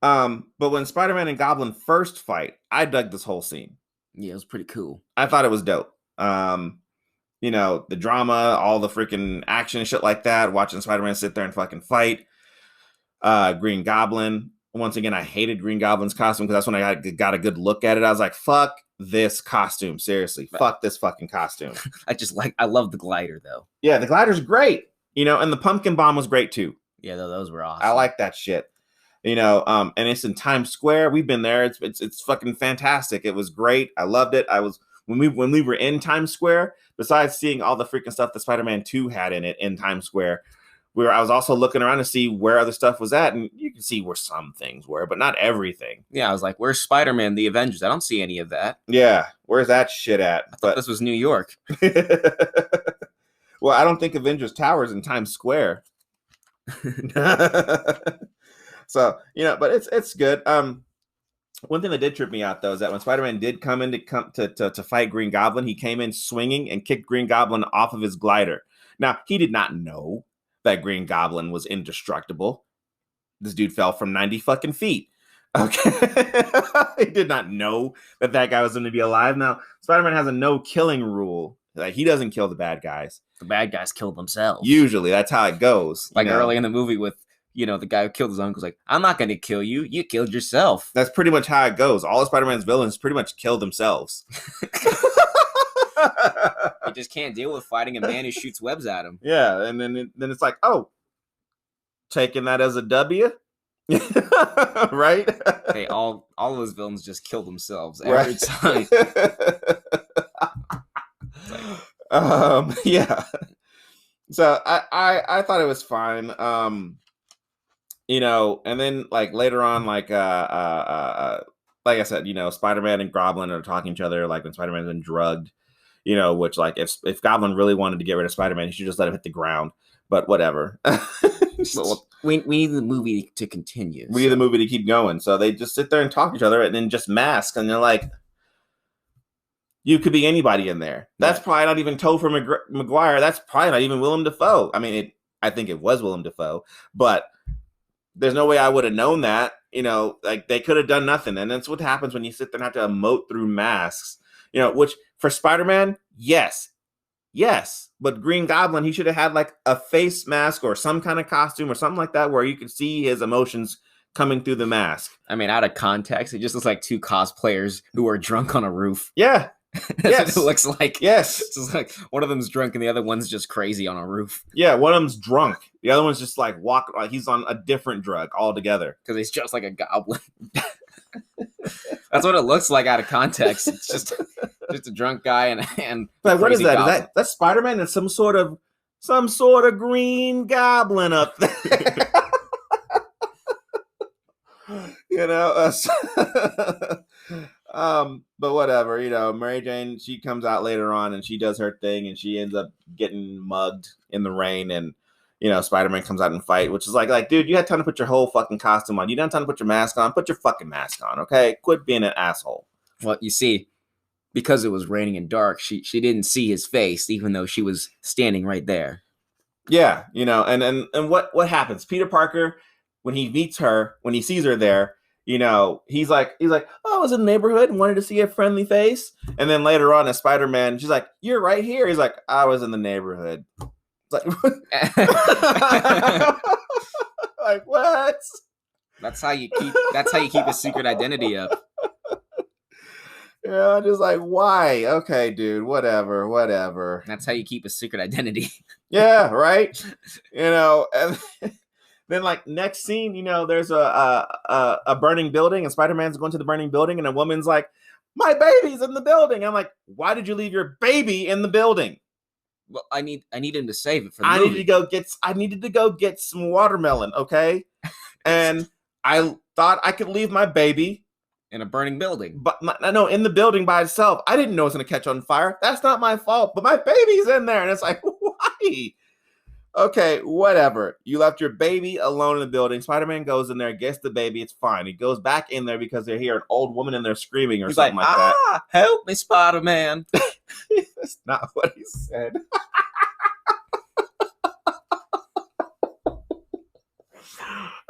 But when Spider-Man and Goblin first fight, I dug this whole scene. Yeah, it was pretty cool. I thought it was dope. The drama, all the freaking action and shit like that, watching Spider-Man sit there and fucking fight. Green Goblin. Once again, I hated Green Goblin's costume because that's when I got a good look at it. I was like, fuck this costume. Seriously, fuck this fucking costume. I love the glider though. Yeah, the glider's great. And the pumpkin bomb was great too. Yeah, those were awesome. I like that shit. And it's in Times Square. We've been there. It's fucking fantastic. It was great. I loved it. When we were in Times Square, besides seeing all the freaking stuff that Spider-Man 2 had in it in Times Square, I was also looking around to see where other stuff was at, and you can see where some things were, but not everything. Yeah, I was like, where's Spider-Man, the Avengers? I don't see any of that. Yeah, where's that shit at? I thought this was New York. Well, I don't think Avengers Tower's in Times Square. So, but it's good. One thing that did trip me out, though, is that when Spider-Man did come in to fight Green Goblin, he came in swinging and kicked Green Goblin off of his glider. Now, he did not know that Green Goblin was indestructible. This dude fell from 90 fucking feet. Okay. He did not know that guy was going to be alive. Now, Spider-Man has a no killing rule. Like, he doesn't kill the bad guys. The bad guys kill themselves. Usually, that's how it goes. Like early in the movie with, the guy who killed his uncle's like, I'm not going to kill you. You killed yourself. That's pretty much how it goes. All of Spider-Man's villains pretty much kill themselves. He just can't deal with fighting a man who shoots webs at him. Yeah, and then it's like, oh, taking that as a W, right? Hey, all of those villains just kill themselves every time. Yeah. So I thought it was fine. And then like later on, like I said, Spider-Man and Goblin are talking to each other, like when Spider-Man's been drugged. Which like if Goblin really wanted to get rid of Spider-Man, he should just let him hit the ground. But whatever. We need the movie to continue. We need the movie to keep going. So they just sit there and talk to each other and then just mask. And they're like, you could be anybody in there. That's probably not even Topher Maguire. That's probably not even Willem Dafoe. I mean, I think it was Willem Dafoe. But there's no way I would have known that. Like they could have done nothing. And that's what happens when you sit there and have to emote through masks. Which for Spider-Man, yes. But Green Goblin, he should have had like a face mask or some kind of costume or something like that where you could see his emotions coming through the mask. I mean, out of context, it just looks like two cosplayers who are drunk on a roof. Yeah. Yes. It looks like. Yes. It's just like one of them's drunk and the other one's just crazy on a roof. Yeah, one of them's drunk. The other one's just like he's on a different drug altogether. Because he's just like a goblin. That's what it looks like out of context. It's just a drunk guy and like, what is that? Goblin. Is that Spider-Man and some sort of green goblin up there? But whatever, Mary Jane, she comes out later on and she does her thing and she ends up getting mugged in the rain and Spider-Man comes out and fight, which is like, dude, you had time to put your whole fucking costume on. You didn't have time to put your mask on. Put your fucking mask on, okay? Quit being an asshole. Well, you see, because it was raining and dark, she didn't see his face, even though she was standing right there. Yeah, and what happens? Peter Parker, when he meets her, when he sees her there, he's like, oh, I was in the neighborhood and wanted to see a friendly face. And then later on as Spider-Man, she's like, you're right here. He's like, I was in the neighborhood. Like, like what? That's how you keep a secret identity up. Yeah, just like, why? Okay, dude, whatever. That's how you keep a secret identity. Yeah, right. And then like next scene, there's a burning building and Spider-Man's going to the burning building and a woman's like, my baby's in the building. I'm like, why did you leave your baby in the building? Well, I need him to save it for the I movie. needed to go get some watermelon, okay? And I thought I could leave my baby in a burning building. But no, in the building by itself. I didn't know it was going to catch on fire. That's not my fault. But my baby's in there. And it's like, why? Okay, whatever. You left your baby alone in the building. Spider-Man goes in there, gets the baby. It's fine. He goes back in there because they hear an old woman in there screaming or something like that. Help me, Spider-Man. That's not what he said.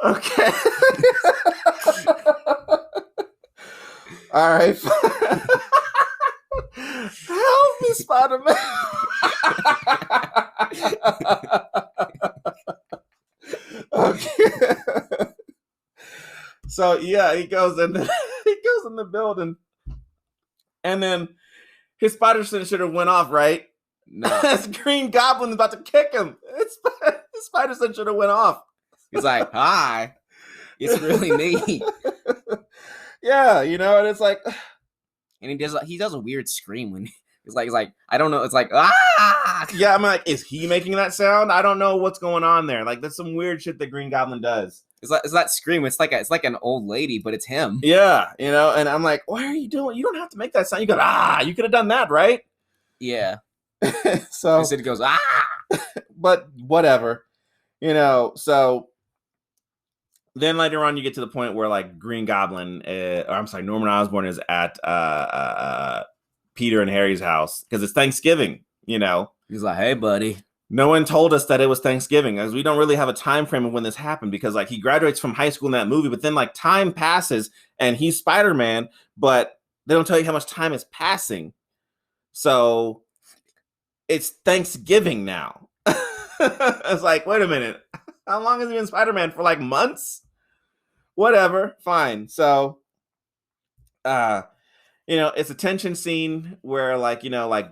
Okay. All right. Help me, Spider-Man. Okay. So yeah, he goes in the building, and then his spider sense should have went off, right? No. This Green Goblin about to kick him. His spider sense should have went off. He's like, hi, it's really me. Yeah, and it's like, and he does a weird scream when he's like, I don't know, it's like, ah. Yeah, I'm like, is he making that sound? I don't know what's going on there. Like, there's some weird shit that Green Goblin does. It's that scream. It's like an old lady, but it's him. Yeah, and I'm like, why are you doing? You don't have to make that sound. You go, you could have done that, right? Yeah. So instead it goes, but whatever, so. Then later on, you get to the point where like Green Goblin, Norman Osborn is at Peter and Harry's house because it's Thanksgiving. He's like, "Hey, buddy." No one told us that it was Thanksgiving, as we don't really have a time frame of when this happened because like he graduates from high school in that movie, but then like time passes and he's Spider-Man, but they don't tell you how much time is passing. So it's Thanksgiving now. It's like, wait a minute. How long has he been Spider-Man? For like months? Whatever. Fine. So, it's a tension scene where like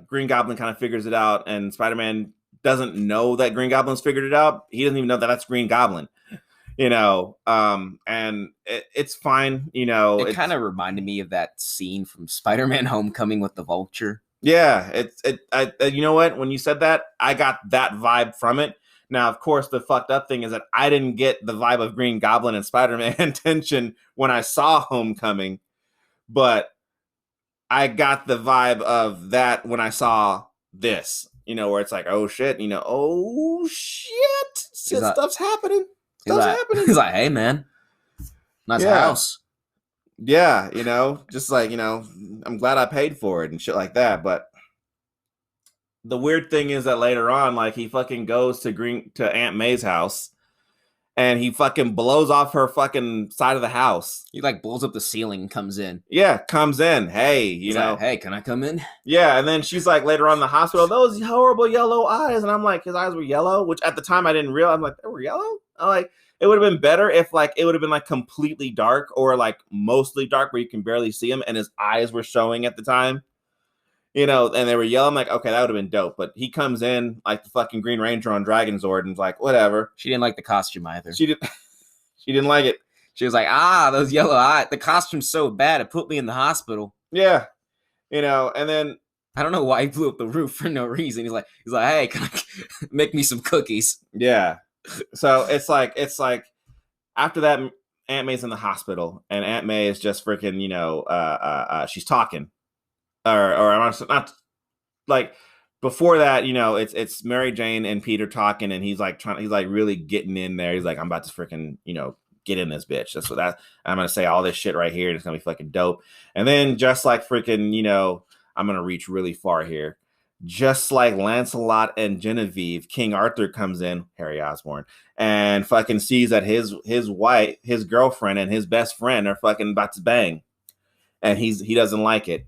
Green Goblin kind of figures it out and Spider-Man doesn't know that Green Goblin's figured it out. He doesn't even know that that's Green Goblin, and it's fine. It kind of reminded me of that scene from Spider-Man Homecoming with the Vulture. Yeah. You know what? When you said that, I got that vibe from it. Now, of course, the fucked up thing is that I didn't get the vibe of Green Goblin and Spider-Man tension when I saw Homecoming, but I got the vibe of that when I saw this, where it's like, oh shit, stuff's happening. He's like, hey man, nice house. Yeah, just like, I'm glad I paid for it and shit like that, but the weird thing is that later on, like he fucking goes to Aunt May's house and he fucking blows off her fucking side of the house. He like blows up the ceiling and comes in. Yeah, comes in. Hey, like, hey, can I come in? Yeah, and then she's like later on in the hospital, those horrible yellow eyes. And I'm like, his eyes were yellow, which at the time I didn't realize. I'm like, they were yellow? I'm like, it would have been better if like it would have been like completely dark or like mostly dark where you can barely see him and his eyes were showing at the time. And they were yelling, like, okay, that would have been dope. But he comes in like the fucking Green Ranger on Dragonzord and like, whatever. She didn't like the costume either. She didn't like it. She was like, those yellow eyes. The costume's so bad, it put me in the hospital. Yeah. And then I don't know why he blew up the roof for no reason. He's like, hey, can I make me some cookies? Yeah. So it's like after that, Aunt May's in the hospital and Aunt May is just freaking, she's talking. Or I'm not like before that, it's Mary Jane and Peter talking, and he's like really getting in there. He's like, I'm about to freaking, get in this bitch. That's what I'm gonna say all this shit right here, and it's gonna be fucking dope. And then just like freaking, I'm gonna reach really far here. Just like Lancelot and Genevieve, King Arthur comes in, Harry Osborn, and fucking sees that his wife, his girlfriend, and his best friend are fucking about to bang, and he doesn't like it.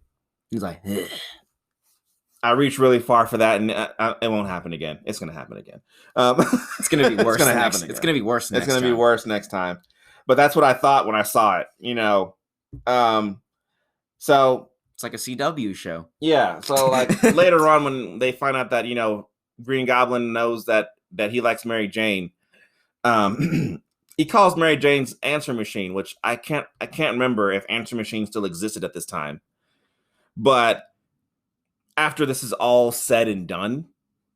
He's like, ugh. I reached really far for that, and it won't happen again. It's going to happen again. It's going to be worse. It's going to be worse next time. It's going to be worse next time. But that's what I thought when I saw it, So it's like a CW show. Yeah. So like later on when they find out that, Green Goblin knows that he likes Mary Jane, he calls Mary Jane's answer machine, which I can't remember if answer machine still existed at this time. But after this is all said and done,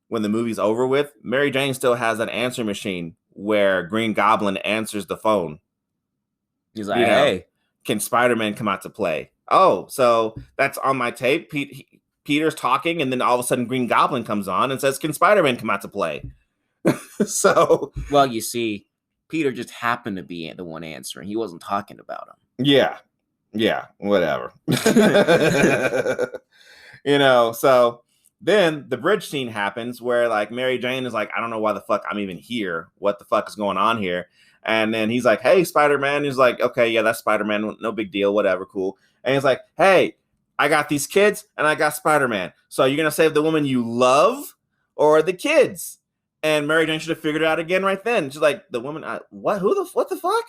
when the movie's over with, Mary Jane still has that answer machine where Green Goblin answers the phone. He's like, hey, can Spider-Man come out to play? Oh, so that's on my tape. Peter's talking, and then all of a sudden Green Goblin comes on and says, can Spider-Man come out to play? So, well, you see, Peter just happened to be the one answering. He wasn't talking about him. Yeah, whatever. So then the bridge scene happens where like Mary Jane is like, I don't know why the fuck I'm even here. What the fuck is going on here? And then he's like, hey, Spider-Man. He's like, okay, yeah, that's Spider-Man. No big deal. Whatever. Cool. And he's like, hey, I got these kids and I got Spider-Man. So you're going to save the woman you love or the kids? And Mary Jane should have figured it out again right then. She's like, the woman, what the fuck?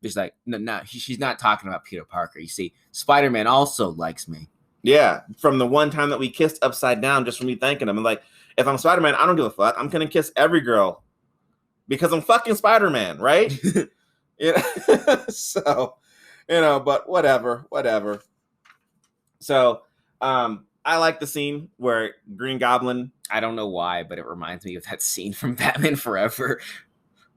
She's like, no, she's not talking about Peter Parker. You see, Spider-Man also likes me. Yeah, from the one time that we kissed upside down just from me thanking him. And like, if I'm Spider-Man, I don't give a fuck. I'm going to kiss every girl because I'm fucking Spider-Man, right? So, but whatever. So, I like the scene where Green Goblin. I don't know why, but it reminds me of that scene from Batman Forever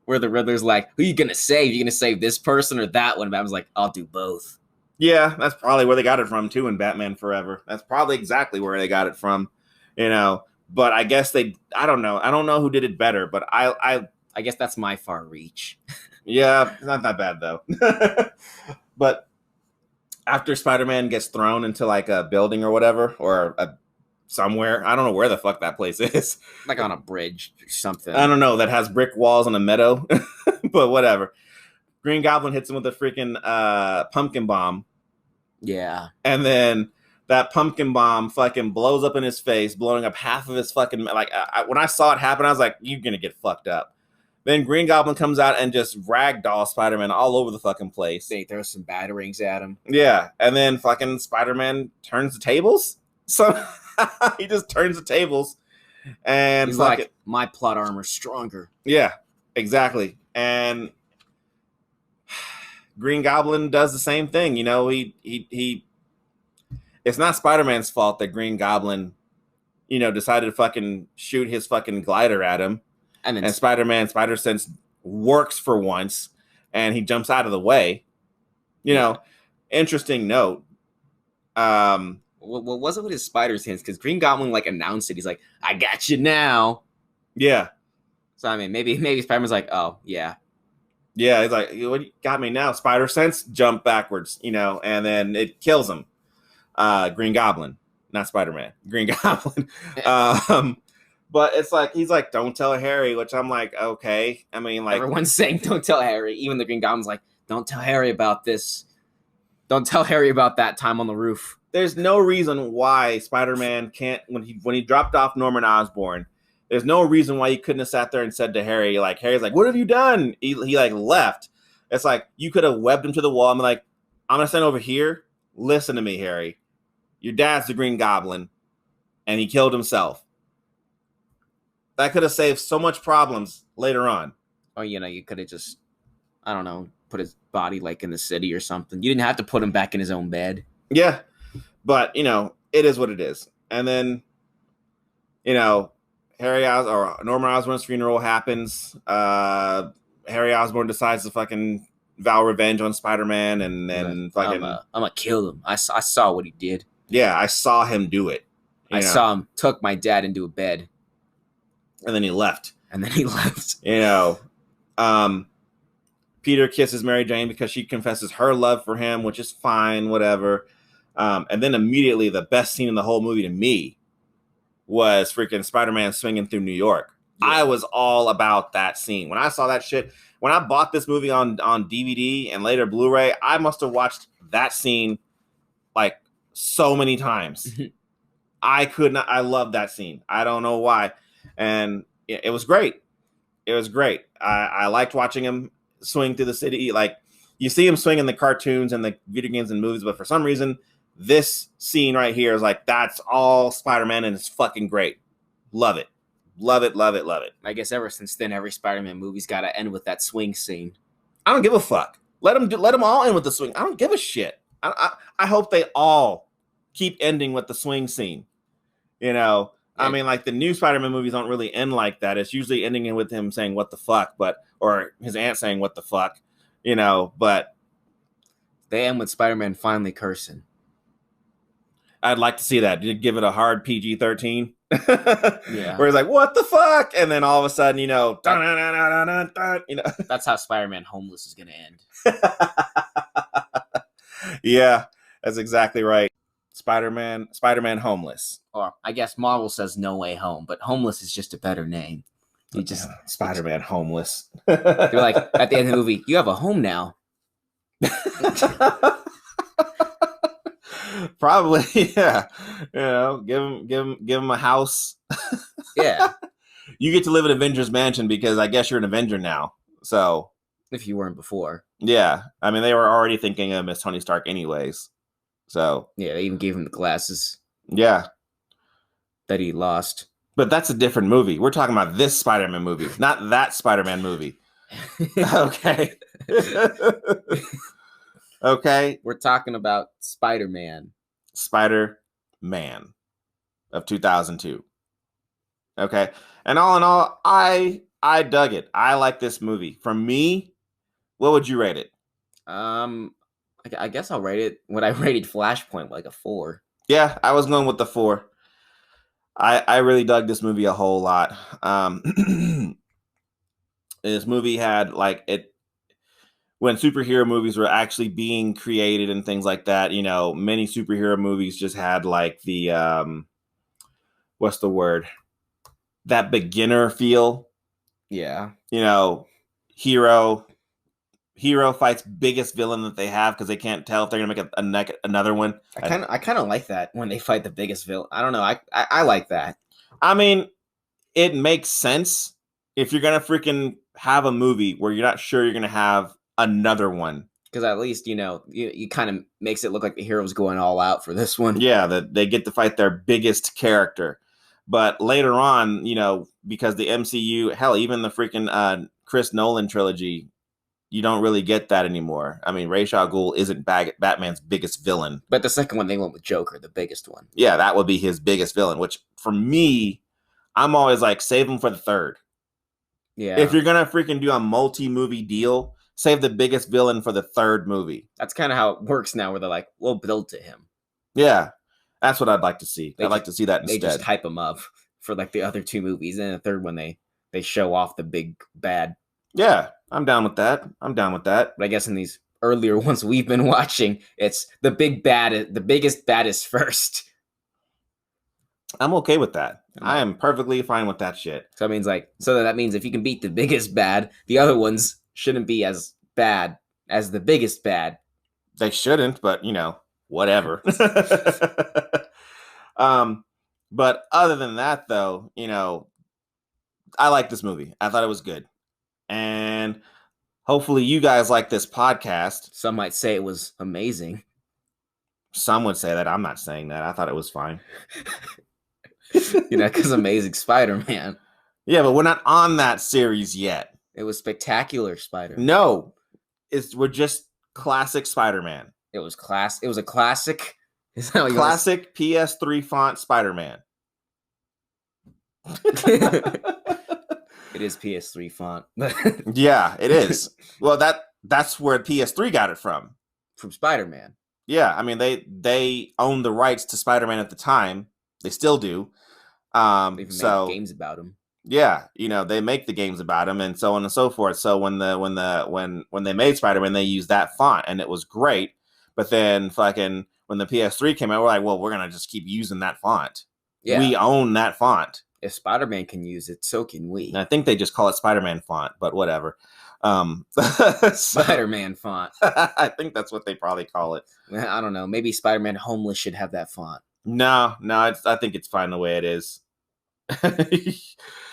where the Riddler's like, who are you going to save? You going to save this person or that one? Batman's like, I'll do both. Yeah, that's probably where they got it from, too, in Batman Forever. That's probably exactly where they got it from, But I guess I don't know. I don't know who did it better, but I guess that's my far reach. Yeah, it's not that bad, though. But after Spider-Man gets thrown into, like, a building or whatever, or somewhere, I don't know where the fuck that place is. Like on a bridge or something. I don't know, that has brick walls on a meadow, but whatever. Green Goblin hits him with a freaking pumpkin bomb. Yeah. And then that pumpkin bomb fucking blows up in his face, blowing up half of his fucking... Like, when I saw it happen, I was like, you're going to get fucked up. Then Green Goblin comes out and just ragdoll Spider-Man all over the fucking place. They throw some batarangs at him. Yeah. And then fucking Spider-Man turns the tables. So he just turns the tables. And he's like, my plot armor's stronger. Yeah, exactly. And... Green Goblin does the same thing. He it's not Spider-Man's fault that Green Goblin, decided to fucking shoot his fucking glider at him. And Spider-Man, Spider Sense works for once and he jumps out of the way. Interesting note. What was it with his spider sense? Because Green Goblin like announced it. He's like, I got you now. Yeah. So I mean maybe Spider-Man's like, oh yeah. Yeah, he's like, what you got me now? Spider Sense, jump backwards, and then it kills him. Green Goblin, not Spider-Man. Green Goblin. But it's like, he's like, don't tell Harry, which I'm like, okay. I mean, like... Everyone's saying, don't tell Harry. Even the Green Goblin's like, don't tell Harry about this. Don't tell Harry about that time on the roof. There's no reason why Spider-Man can't... When he dropped off Norman Osborn, there's no reason why he couldn't have sat there and said to Harry, like, Harry's like, what have you done? He like left. It's like, you could have webbed him to the wall. I'm like, I'm going to stand over here. Listen to me, Harry. Your dad's the Green Goblin, and he killed himself. That could have saved so much problems later on. Or, you could have just, I don't know, put his body like in the city or something. You didn't have to put him back in his own bed. Yeah. But, it is what it is. And then, Norman Osborn's funeral happens. Harry Osborn decides to fucking vow revenge on Spider-Man, and then fucking... I'm gonna kill him. I saw what he did. Yeah, I saw him do it. I saw him took my dad into a bed. And then he left. Peter kisses Mary Jane because she confesses her love for him, which is fine, whatever. And then immediately the best scene in the whole movie to me was freaking Spider-Man swinging through New York. Yeah. I was all about that scene. When I saw that shit, when I bought this movie on DVD and later Blu-ray, I must have watched that scene like so many times. I love that scene. I don't know why. And it was great. I liked watching him swing through the city. Like, you see him swing in the cartoons and the video games and movies, but for some reason, this scene right here is like, that's all Spider-Man, and it's fucking great. Love it. I guess ever since then, every Spider-Man movie's got to end with that swing scene. I don't give a fuck. Let them all end with the swing. I don't give a shit. I hope they all keep ending with the swing scene. I mean, like the new Spider-Man movies don't really end like that. It's usually ending with him saying "what the fuck," or his aunt saying "what the fuck," But they end with Spider-Man finally cursing. I'd like to see that. Did give it a hard PG-13? Yeah. Where he's like, "What the fuck?" And then all of a sudden, That's how Spider-Man Homeless is gonna end. Yeah, that's exactly right. Spider-Man Homeless. Or I guess Marvel says No Way Home, but Homeless is just a better name. You just Spider-Man Homeless. They're like at the end of the movie, you have a home now. Probably, yeah. Give him a house. Yeah. You get to live in Avengers Mansion because I guess you're an Avenger now. So if you weren't before. Yeah. I mean, they were already thinking of him as Tony Stark anyways. So yeah, they even gave him the glasses. Yeah. That he lost. But that's a different movie. We're talking about this Spider-Man movie, not that Spider-Man movie. Okay. Okay. We're talking about Spider-Man. Spider-Man of 2002. Okay. And all in all, I dug it. I like this movie. For me, what would you rate it? I guess I'll rate it what I rated Flashpoint, like a 4. Yeah, I was going with the 4. I really dug this movie a whole lot. This movie had when superhero movies were actually being created and things like that, many superhero movies just had like the what's the word? That beginner feel. Yeah. Hero fights biggest villain that they have because they can't tell if they're gonna make another one. I kind of like that when they fight the biggest villain. I don't know. I like that. I mean, it makes sense if you're gonna freaking have a movie where you're not sure you're gonna have another one. Because at least you kind of makes it look like the hero's going all out for this one. Yeah, that they get to fight their biggest character. But later on, because the MCU, hell, even the freaking Chris Nolan trilogy, you don't really get that anymore. I mean, Ra's al Ghul isn't Batman's biggest villain. But the second one, they went with Joker, the biggest one. Yeah, that would be his biggest villain, which for me, I'm always like, save him for the third. Yeah. If you're going to freaking do a multi-movie deal, save the biggest villain for the third movie. That's kind of how it works now, where they're like, we'll build to him. Yeah, that's what I'd like to see. I'd like to see that instead. They just hype him up for like the other 2 movies. And the third one, they show off the big bad. Yeah, I'm down with that. But I guess in these earlier ones we've been watching, it's the biggest baddest first. I'm okay with that. I am perfectly fine with that shit. So that means if you can beat the biggest bad, the other ones shouldn't be as bad as the biggest bad. They shouldn't, but whatever. But other than that, though, I like this movie. I thought it was good. And hopefully you guys like this podcast. Some might say it was amazing. Some would say that. I'm not saying that. I thought it was fine. Because Amazing Spider-Man. Yeah, but we're not on that series yet. It was Spectacular Spider-Man. No. We're just classic Spider-Man. It was a classic. Is that what you classic PS3 font Spider-Man. It is PS3 font. Yeah, it is. Well, that's where PS3 got it from. From Spider-Man. Yeah, I mean they owned the rights to Spider-Man at the time. They still do. They've made games about him. Yeah, they make the games about him and so on and so forth. So when they made Spider-Man, they used that font and it was great. But then fucking when the PS3 came out, we're like, well, we're gonna just keep using that font. Yeah. We own that font. If Spider-Man can use it, so can we. And I think they just call it Spider-Man font, but whatever. Spider-Man font. I think that's what they probably call it. I don't know. Maybe Spider-Man Homeless should have that font. No, I think it's fine the way it is.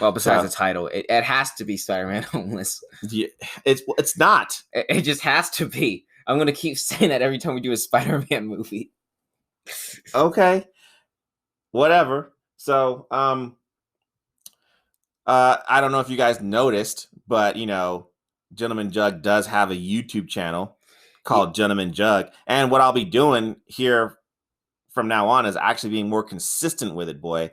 Well, besides the title, it has to be Spider-Man Homeless. Yeah, it's not. It just has to be. I'm gonna keep saying that every time we do a Spider-Man movie. Okay, whatever. So, I don't know if you guys noticed, but Gentleman Jug does have a YouTube channel called Gentleman Jug, and what I'll be doing here from now on is actually being more consistent with it, boy.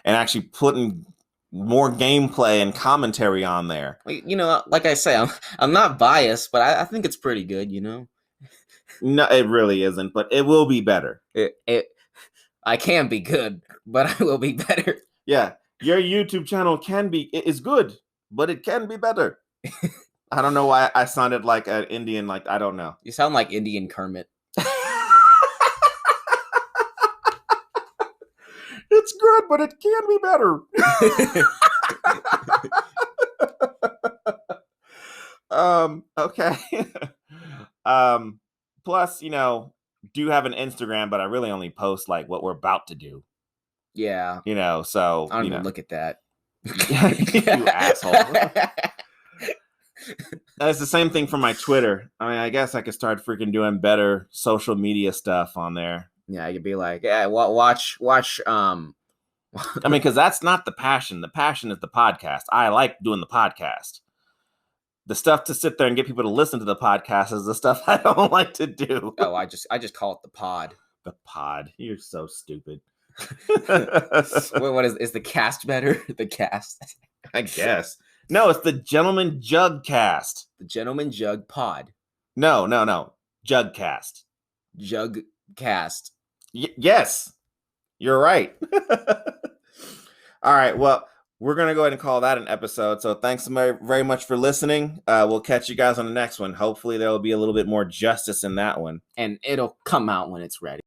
and actually putting more gameplay and commentary on there. You know, like I say, I'm not biased, but I think it's pretty good. You know, No, it really isn't, but it will be better. I can be good, but I will be better. Yeah, your YouTube channel is good, but it can be better. I don't know why I sounded like an Indian. Like, I don't know. You sound like Indian Kermit. It's good, but it can be better. Okay. Plus, you know, do have an Instagram, but I really only post like what we're about to do. Yeah. You know, so I don't even look at that. You asshole. It's the same thing for my Twitter. I mean, I guess I could start freaking doing better social media stuff on there. Yeah, you'd be like, yeah, watch. I mean, because that's not the passion. The passion is the podcast. I like doing the podcast. The stuff to sit there and get people to listen to the podcast is the stuff I don't like to do. Oh, I just call it the pod. The pod. You're so stupid. What is the cast better? The cast, I guess. No, it's the Gentleman Juggcast. The Gentleman Jug Pod. No. Juggcast. Juggcast. Yes, you're right. All right. Well, we're going to go ahead and call that an episode. So thanks very, very much for listening. We'll catch you guys on the next one. Hopefully there will be a little bit more justice in that one. And it'll come out when it's ready.